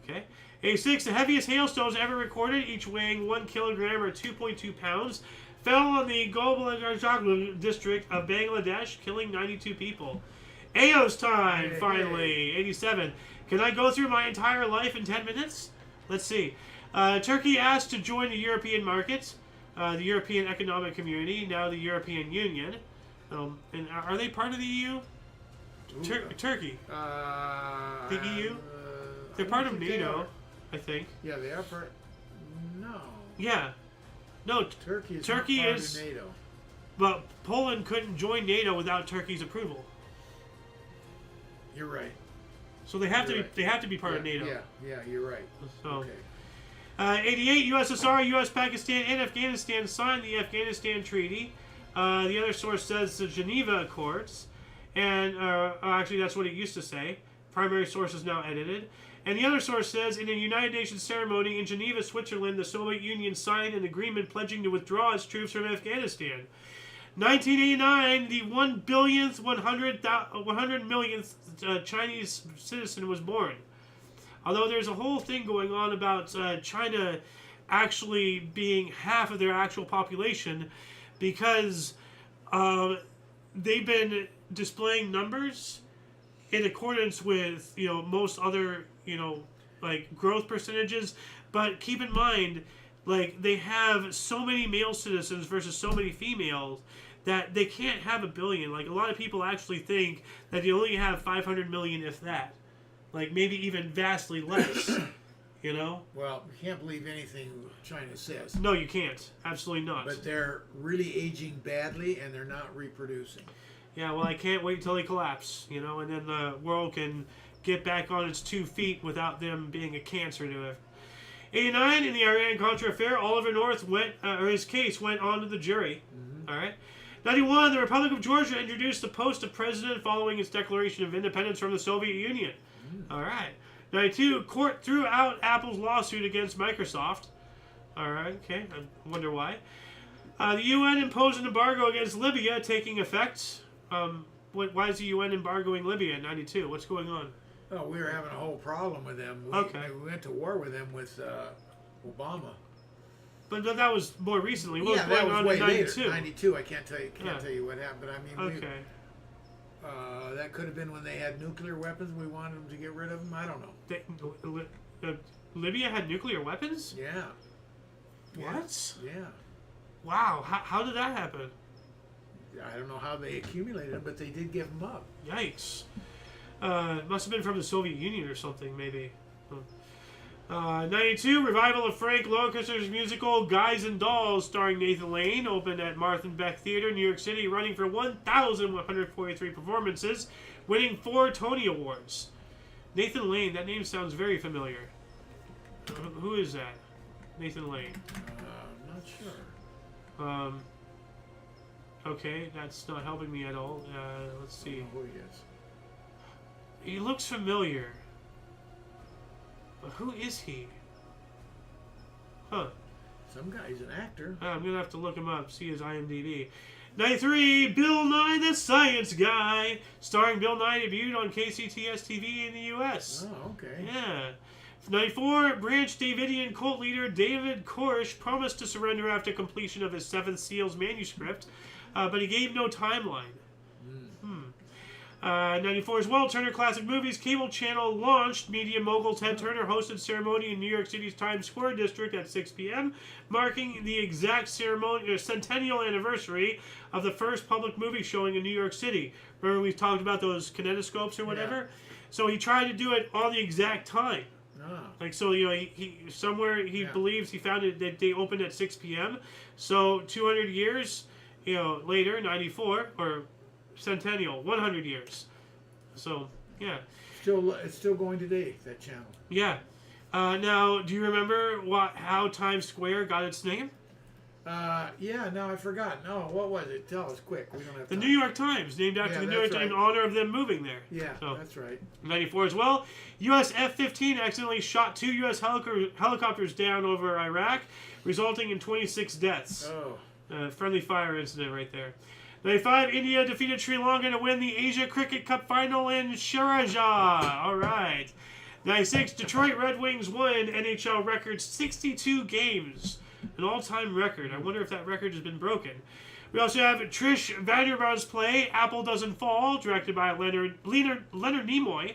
Okay. 86, the heaviest hailstones ever recorded, each weighing 1 kilogram or 2.2 pounds, fell on the Gobalgajaglu district of Bangladesh, killing 92 people. Ayo's time, finally. 87. Can I go through my entire life in 10 minutes? Let's see. Turkey asked to join the European market. The European Economic Community, now the European Union. And are they part of the EU? Turkey. The EU? They're part of NATO, I think. Yeah, they are part. No. Yeah. No, Turkey is Turkey not part is, of NATO. But Poland couldn't join NATO without Turkey's approval. You're right. So they have to be part of NATO. Yeah, you're right. So, okay. 88, USSR, US, Pakistan, and Afghanistan signed the Afghanistan Treaty. The other source says the Geneva Accords. And actually, that's what it used to say. Primary source is now edited. And the other source says, in a United Nations ceremony in Geneva, Switzerland, the Soviet Union signed an agreement pledging to withdraw its troops from Afghanistan. 1989, the 100 millionth Chinese citizen was born. Although there's a whole thing going on about China actually being half of their actual population, because they've been displaying numbers in accordance with most other like growth percentages. But keep in mind, like, they have so many male citizens versus so many females that they can't have 1 billion. Like, a lot of people actually think that they only have 500 million, if that. Like, maybe even vastly less, Well, you can't believe anything China says. No, you can't. Absolutely not. But they're really aging badly, and they're not reproducing. Yeah, well, I can't wait until they collapse, and then the world can get back on its 2 feet without them being a cancer to it. 89, in the Iran-Contra affair, Oliver North his case went on to the jury. All right. 91, the Republic of Georgia introduced the post of president following its declaration of independence from the Soviet Union. All right. 92, court threw out Apple's lawsuit against Microsoft. All right. Okay. I wonder why. The UN imposed an embargo against Libya, taking effect. Why is the UN embargoing Libya in 92? What's going on? Oh, we were having a whole problem with them. We went to war with them with Obama. But that was more recently. What was that going was on way in 92? Later. 92. I can't tell you what happened. But I mean, okay. That could have been when they had nuclear weapons. We wanted them to get rid of them. I don't know. Libya had nuclear weapons? Yeah. What? Yeah. Wow. How did that happen? I don't know how they accumulated them, but they did give them up. Yikes. Must have been from the Soviet Union or something, maybe. 92, revival of Frank Locuster's musical Guys and Dolls, starring Nathan Lane, opened at Martha Beck Theater, New York City, running for 1,143 performances, winning 4 Tony Awards. Nathan Lane, that name sounds very familiar. Who is that? Nathan Lane. I'm not sure. Okay, that's not helping me at all. Let's see. I don't know who he is. He looks familiar. But who is he? Huh. Some guy, he's an actor. I'm going to have to look him up, see his IMDb. 93, Bill Nye the Science Guy. Starring Bill Nye, debuted on KCTS TV in the U.S. Oh, okay. Yeah. 94, Branch Davidian cult leader David Koresh promised to surrender after completion of his Seventh Seals manuscript, but he gave no timeline. 94 as well. Turner Classic Movies cable channel launched. Media mogul Ted Turner hosted ceremony in New York City's Times Square district at 6 p.m., marking the exact centennial anniversary of the first public movie showing in New York City. Remember we talked about those kinetoscopes or whatever? Yeah. So he tried to do it on the exact time. Oh. Like, so, you know, he believes he found it that they opened at 6 p.m. So 200 years, you know, later, 94, or centennial, 100 years. So, yeah. It's still going today, that channel. Yeah. Now, do you remember how Times Square got its name? No, I forgot. No, what was it? Tell us quick. We don't have the time. New York Times, named after the New York Times in honor of them moving there. Yeah, so, that's right. 94 as well. U.S. F-15 accidentally shot 2 U.S. helicopters down over Iraq, resulting in 26 deaths. Oh. Friendly fire incident right there. 95, India defeated Sri Lanka to win the Asia Cricket Cup final in Sharjah. All right. 96, Detroit Red Wings won NHL record 62 games. An all-time record. I wonder if that record has been broken. We also have Trish Vanderbilt play Apple Doesn't Fall, directed by Leonard Nimoy,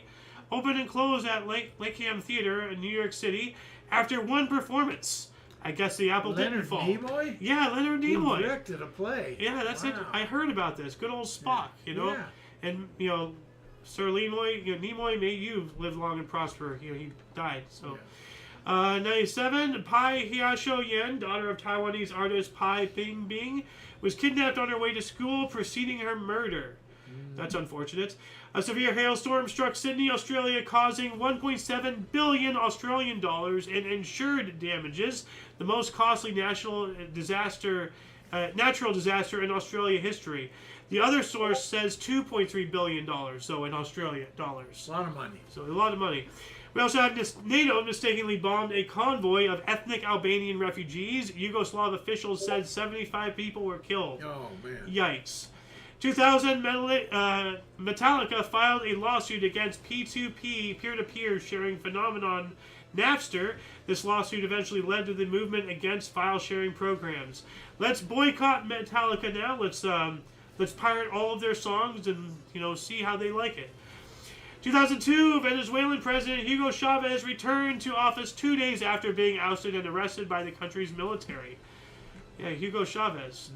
opened and closed at Lakeham Theater in New York City after one performance. I guess the apple didn't fall. Leonard Nimoy? Yeah, Leonard Nimoy. He directed a play. Yeah, that's it. I heard about this. Good old Spock, you know? Yeah. And, you know, Sir Nimoy, Nimoy, may you live long and prosper. You know, he died, so... Yeah. 97, Pai Hiasho-yen, daughter of Taiwanese artist Pai Bingbing, was kidnapped on her way to school, preceding her murder. That's unfortunate. A severe hailstorm struck Sydney, Australia, causing 1.7 billion Australian dollars in insured damages, the most costly natural disaster in Australia history. The other source says $2.3 billion, so in Australia dollars. A lot of money. So a lot of money. We also have NATO mistakenly bombed a convoy of ethnic Albanian refugees. Yugoslav officials said 75 people were killed. Oh, man. Yikes. 2000, Metallica filed a lawsuit against P2P, peer-to-peer sharing phenomenon Napster. This lawsuit eventually led to the movement against file-sharing programs. Let's boycott Metallica now. Let's pirate all of their songs and, you know, see how they like it. 2002, Venezuelan President Hugo Chavez returned to office 2 days after being ousted and arrested by the country's military. Yeah, Hugo Chavez.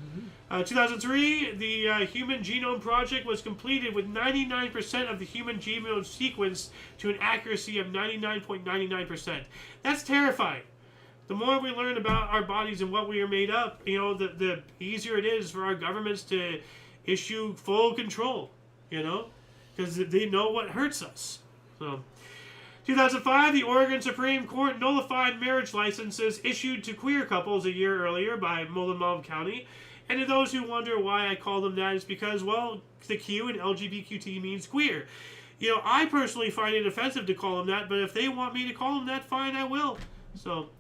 2003, the Human Genome Project was completed with 99% of the human genome sequenced to an accuracy of 99.99%. That's terrifying. The more we learn about our bodies and what we are made up, you know, the easier it is for our governments to issue full control, you know? Because they know what hurts us. So, 2005, the Oregon Supreme Court nullified marriage licenses issued to queer couples a year earlier by Multnomah County. And to those who wonder why I call them that, is because, well, the Q in LGBTQ means queer. You know, I personally find it offensive to call them that, but if they want me to call them that, fine, I will. So,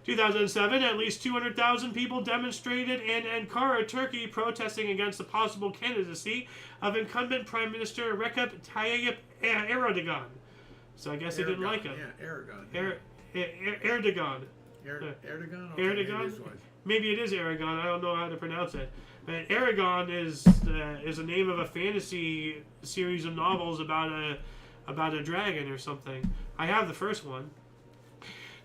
2007, at least 200,000 people demonstrated in Ankara, Turkey, protesting against the possible candidacy of incumbent Prime Minister Recep Tayyip Erdogan. So I guess they didn't like him. Yeah, Erdogan. Erdogan? Okay, Erdogan? Maybe it is Aragon. I don't know how to pronounce it. But Aragon is a name of a fantasy series of novels about a dragon or something. I have the first one.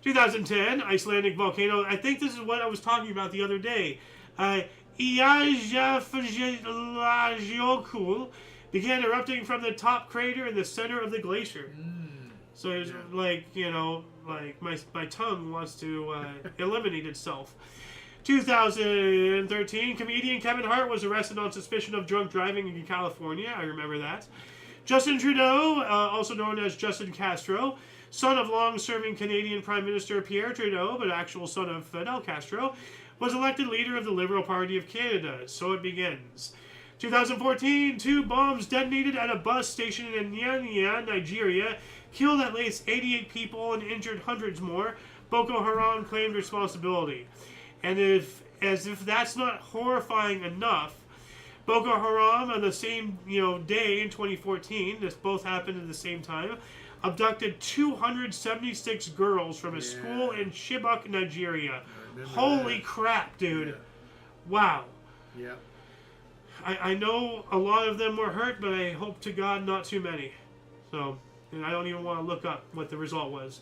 2010, Icelandic volcano. I think this is what I was talking about the other day. Eyjafjallajökull began erupting from the top crater in the center of the glacier. So it's like, you know, like my tongue wants to eliminate itself. 2013, comedian Kevin Hart was arrested on suspicion of drunk driving in California. I remember that. Justin Trudeau, also known as Justin Castro, son of long-serving Canadian Prime Minister Pierre Trudeau, but actual son of Fidel Castro, was elected leader of the Liberal Party of Canada. So it begins. 2014, 2 bombs detonated at a bus station in Nyanya, Nigeria, killed at least 88 people and injured hundreds more. Boko Haram claimed responsibility. And as if that's not horrifying enough, Boko Haram on the same day in 2014, this both happened at the same time, abducted 276 girls from a school in Chibok, Nigeria. Holy crap, dude. Yeah. Wow. Yeah. I know a lot of them were hurt, but I hope to God not too many. So, and I don't even want to look up what the result was.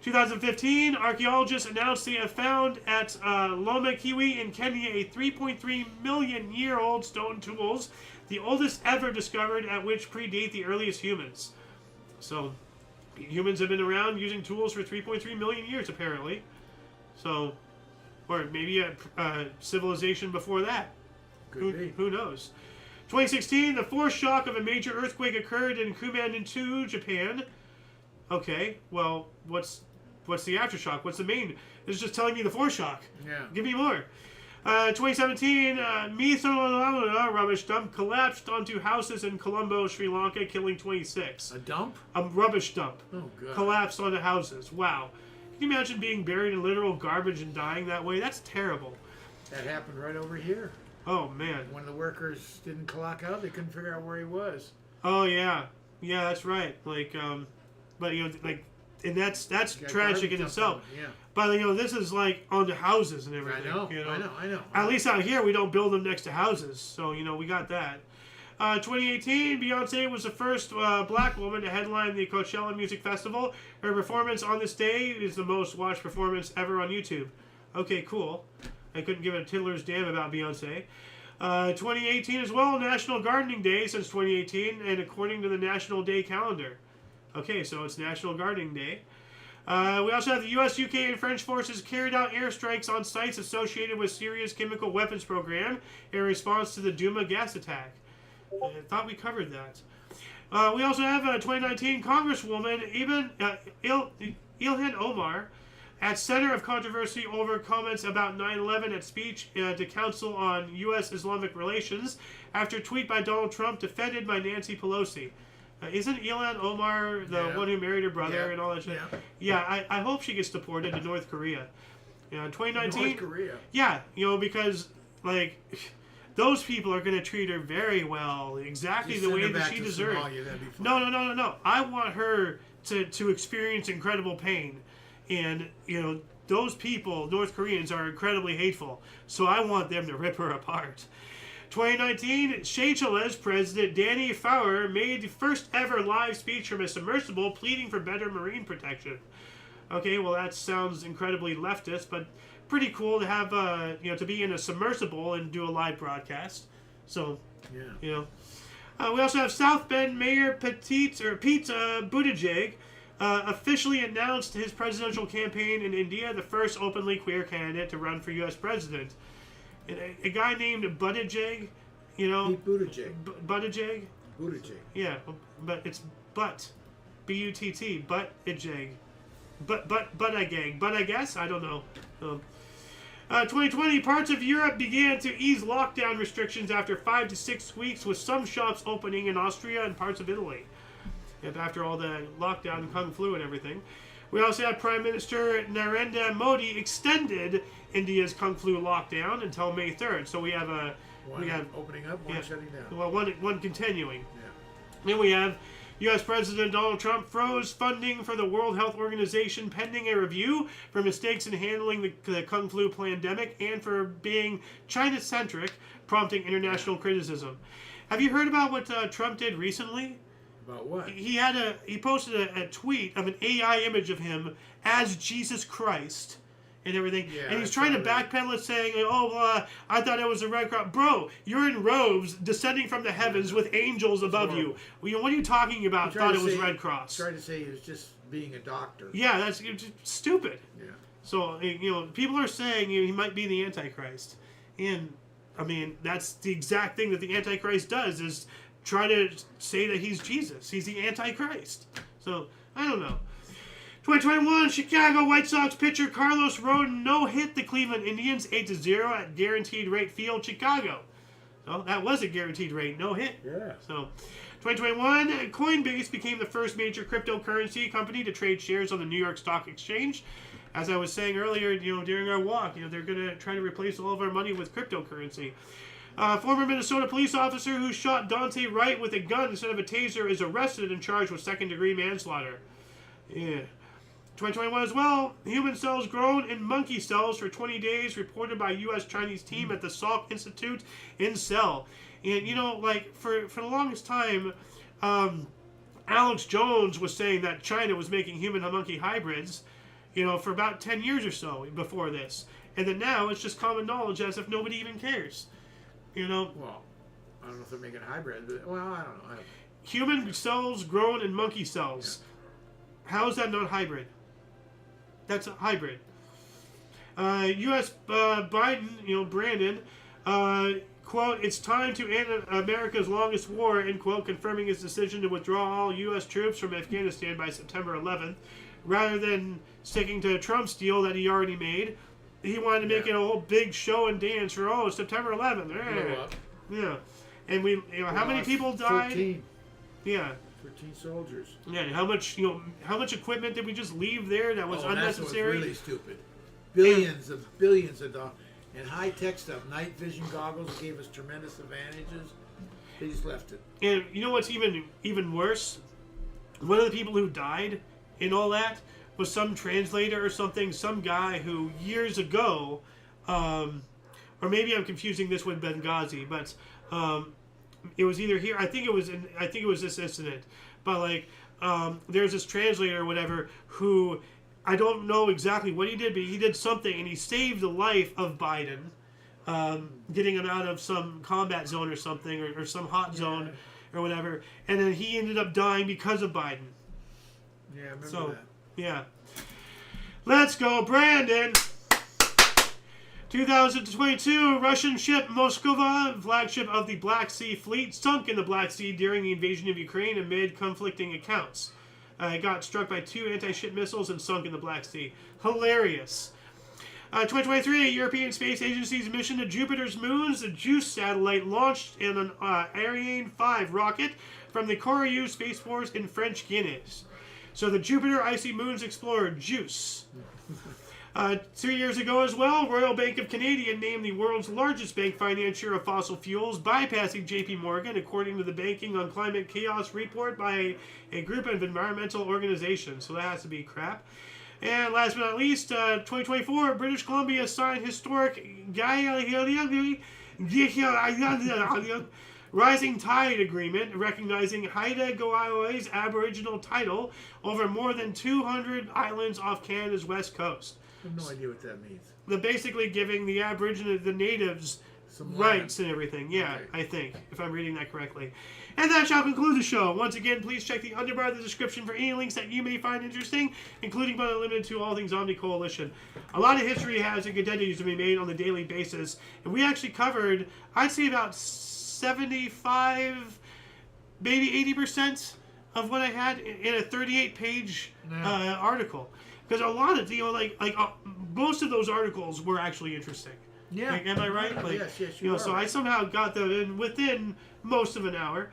2015, archaeologists announced they have found at Loma Kiwi in Kenya a 3.3 million year old stone tools, the oldest ever discovered, at which predate the earliest humans. So, humans have been around using tools for 3.3 million years, apparently. So, or maybe a civilization before that. Who knows? 2016, the foreshock of a major earthquake occurred in Kumamoto, Japan. Okay, well, what's the aftershock? What's the main? It's just telling me the foreshock. Yeah. Give me more. 2017, Mithola rubbish dump collapsed onto houses in Colombo, Sri Lanka, killing 26. A dump? A rubbish dump. Oh, God. Collapsed onto houses. Wow. Can you imagine being buried in literal garbage and dying that way? That's terrible. That happened right over here. Oh, man. When the workers didn't clock out, they couldn't figure out where he was. Oh, yeah. Yeah, that's right. Like, but, you know, like, and that's tragic in itself. Yeah. But, you know, this is, like, onto houses and everything. I know, you know? I know. At least out here, we don't build them next to houses. So, you know, we got that. 2018, Beyonce was the first black woman to headline the Coachella Music Festival. Her performance on this day is the most watched performance ever on YouTube. Okay, cool. I couldn't give a tiddler's damn about Beyonce. 2018 as well, National Gardening Day since 2018, and according to the National Day calendar. Okay, so it's National Gardening Day. We also have the U.S., UK, and French forces carried out airstrikes on sites associated with Syria's chemical weapons program in response to the Douma gas attack. I thought we covered that. We also have a 2019 Congresswoman Ilhan Omar at center of controversy over comments about 9/11 at speech to Council on U.S. Islamic Relations after a tweet by Donald Trump defended by Nancy Pelosi. Isn't Ilhan Omar the one who married her brother and all that shit? Yeah, I hope she gets deported to North Korea. 2019. North Korea. Yeah, you know, because, like, those people are going to treat her very well, exactly the way that she deserves. No. I want her to experience incredible pain. And, you know, those people, North Koreans, are incredibly hateful. So I want them to rip her apart. 2019, Seychelles President Danny Fowler made the first ever live speech from a submersible pleading for better marine protection. Okay, well, that sounds incredibly leftist, but pretty cool to have, to be in a submersible and do a live broadcast. So, you know. We also have South Bend Mayor Pete Buttigieg officially announced his presidential campaign in India, the first openly queer candidate to run for U.S. president. And a guy named Buttigieg, you know. Pete Buttigieg. Buttigieg? Buttigieg. Yeah, but it's butt. B-U-T-T. Buttigieg. Buttigieg. But I guess? I don't know. 2020, parts of Europe began to ease lockdown restrictions after 5 to 6 weeks, with some shops opening in Austria and parts of Italy. After all the lockdown, Kung Flu and everything. We also have Prime Minister Narendra Modi extended India's Kung Flu lockdown until May 3rd. So we have one opening up, one shutting down. Well, one continuing. Yeah. Then we have U.S. President Donald Trump froze funding for the World Health Organization pending a review for mistakes in handling the Kung Flu pandemic and for being China-centric, prompting international criticism. Have you heard about what Trump did recently? About what? He posted a tweet of an AI image of him as Jesus Christ and everything, and he's trying to backpedal it, saying, I thought it was a red cross. Bro, you're in robes descending from the heavens with angels above you. Well, what are you talking about? Thought it was Red Cross. Tried to say he was just being a doctor. Yeah, that's stupid. Yeah. So, people are saying he might be the Antichrist, and I mean that's the exact thing that the Antichrist does is try to say that he's Jesus. He's the Antichrist. So, I don't know. 2021, Chicago White Sox pitcher Carlos Rodon no-hit the Cleveland Indians 8-0 at Guaranteed Rate Field, Chicago. So, that was a guaranteed rate, no-hit. Yeah. So, 2021, Coinbase became the first major cryptocurrency company to trade shares on the New York Stock Exchange. As I was saying earlier, during our walk, they're going to try to replace all of our money with cryptocurrency. Former Minnesota police officer who shot Dante Wright with a gun instead of a taser is arrested and charged with second-degree manslaughter. Yeah. 2021 as well, human cells grown in monkey cells for 20 days, reported by U.S.-Chinese team at the Salk Institute in Cell. And, you know, like, for the longest time, Alex Jones was saying that China was making human-monkey hybrids, you know, for about 10 years or so before this. And then now it's just common knowledge as if nobody even cares. You know? Well, I don't know if they're making hybrid, but, well, I don't know. Human cells grown in monkey cells. Yeah. How is that not hybrid? That's a hybrid. U.S. Biden, you know, Brandon, quote, "It's time to end America's longest war," end quote, confirming his decision to withdraw all U.S. troops from Afghanistan by September 11th, rather than sticking to Trump's deal that he already made. He wanted to make it a whole big show and dance for, September 11th. Yeah. And we, you know, how many people died? 13. Yeah. 13 soldiers. Yeah, how much equipment did we just leave there that was unnecessary? That's really stupid. Billions of dollars. And high-tech stuff. Night vision goggles gave us tremendous advantages. They just left it. And you know what's even worse? One of the people who died in all that was some translator or something, some guy who years ago, or maybe I'm confusing this with Benghazi, but it was either here. I think it was this incident. But like, there's this translator or whatever who, I don't know exactly what he did, but he did something and he saved the life of Biden, getting him out of some combat zone or something, or some hot zone or whatever. And then he ended up dying because of Biden. Yeah, I remember that. Yeah. Let's go, Brandon. 2022, Russian ship Moskva, flagship of the Black Sea Fleet, sunk in the Black Sea during the invasion of Ukraine amid conflicting accounts. It got struck by 2 anti-ship missiles and sunk in the Black Sea. Hilarious. 2023, European Space Agency's mission to Jupiter's moons, the JUICE satellite launched in an Ariane 5 rocket from the Kourou Space Force in French Guiana. So the Jupiter Icy Moons Explorer, JUICE. 3 years ago as well, Royal Bank of Canada named the world's largest bank financier of fossil fuels, bypassing JP Morgan, according to the Banking on Climate Chaos report by a group of environmental organizations. So that has to be crap. And last but not least, 2024, British Columbia signed historic Rising Tide Agreement, recognizing Haida Gwaio's Aboriginal title over more than 200 islands off Canada's west coast. I have no idea what that means. They're basically giving the Aboriginal, the natives, some rights and everything. Yeah, okay. I think, if I'm reading that correctly. And that shall conclude the show. Once again, please check the underbar of the description for any links that you may find interesting, including but not limited to all things Omni Coalition. A lot of history has and continues to be made on a daily basis, and we actually covered, I'd say about 75, maybe 80% of what I had in a 38-page article. Because a lot of, most of those articles were actually interesting. Yeah. Like, am I right? Yeah, yes, you are. So I somehow got them in within most of an hour.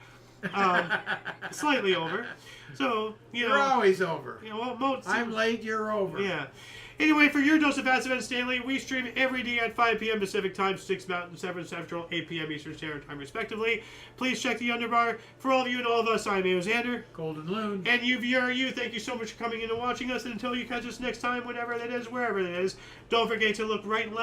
Slightly over. So, You're always over. I'm late, you're over. Yeah. Anyway, for your dose of Passive and Stanley, we stream every day at 5 p.m. Pacific Time, 6 Mountain, 7 Central, 8 p.m. Eastern Standard Time, respectively. Please check the underbar. For all of you and all of us, I'm Xander. Golden Loon. And you, viewer, thank you so much for coming in and watching us. And until you catch us next time, whenever that is, wherever that is, don't forget to look right and left.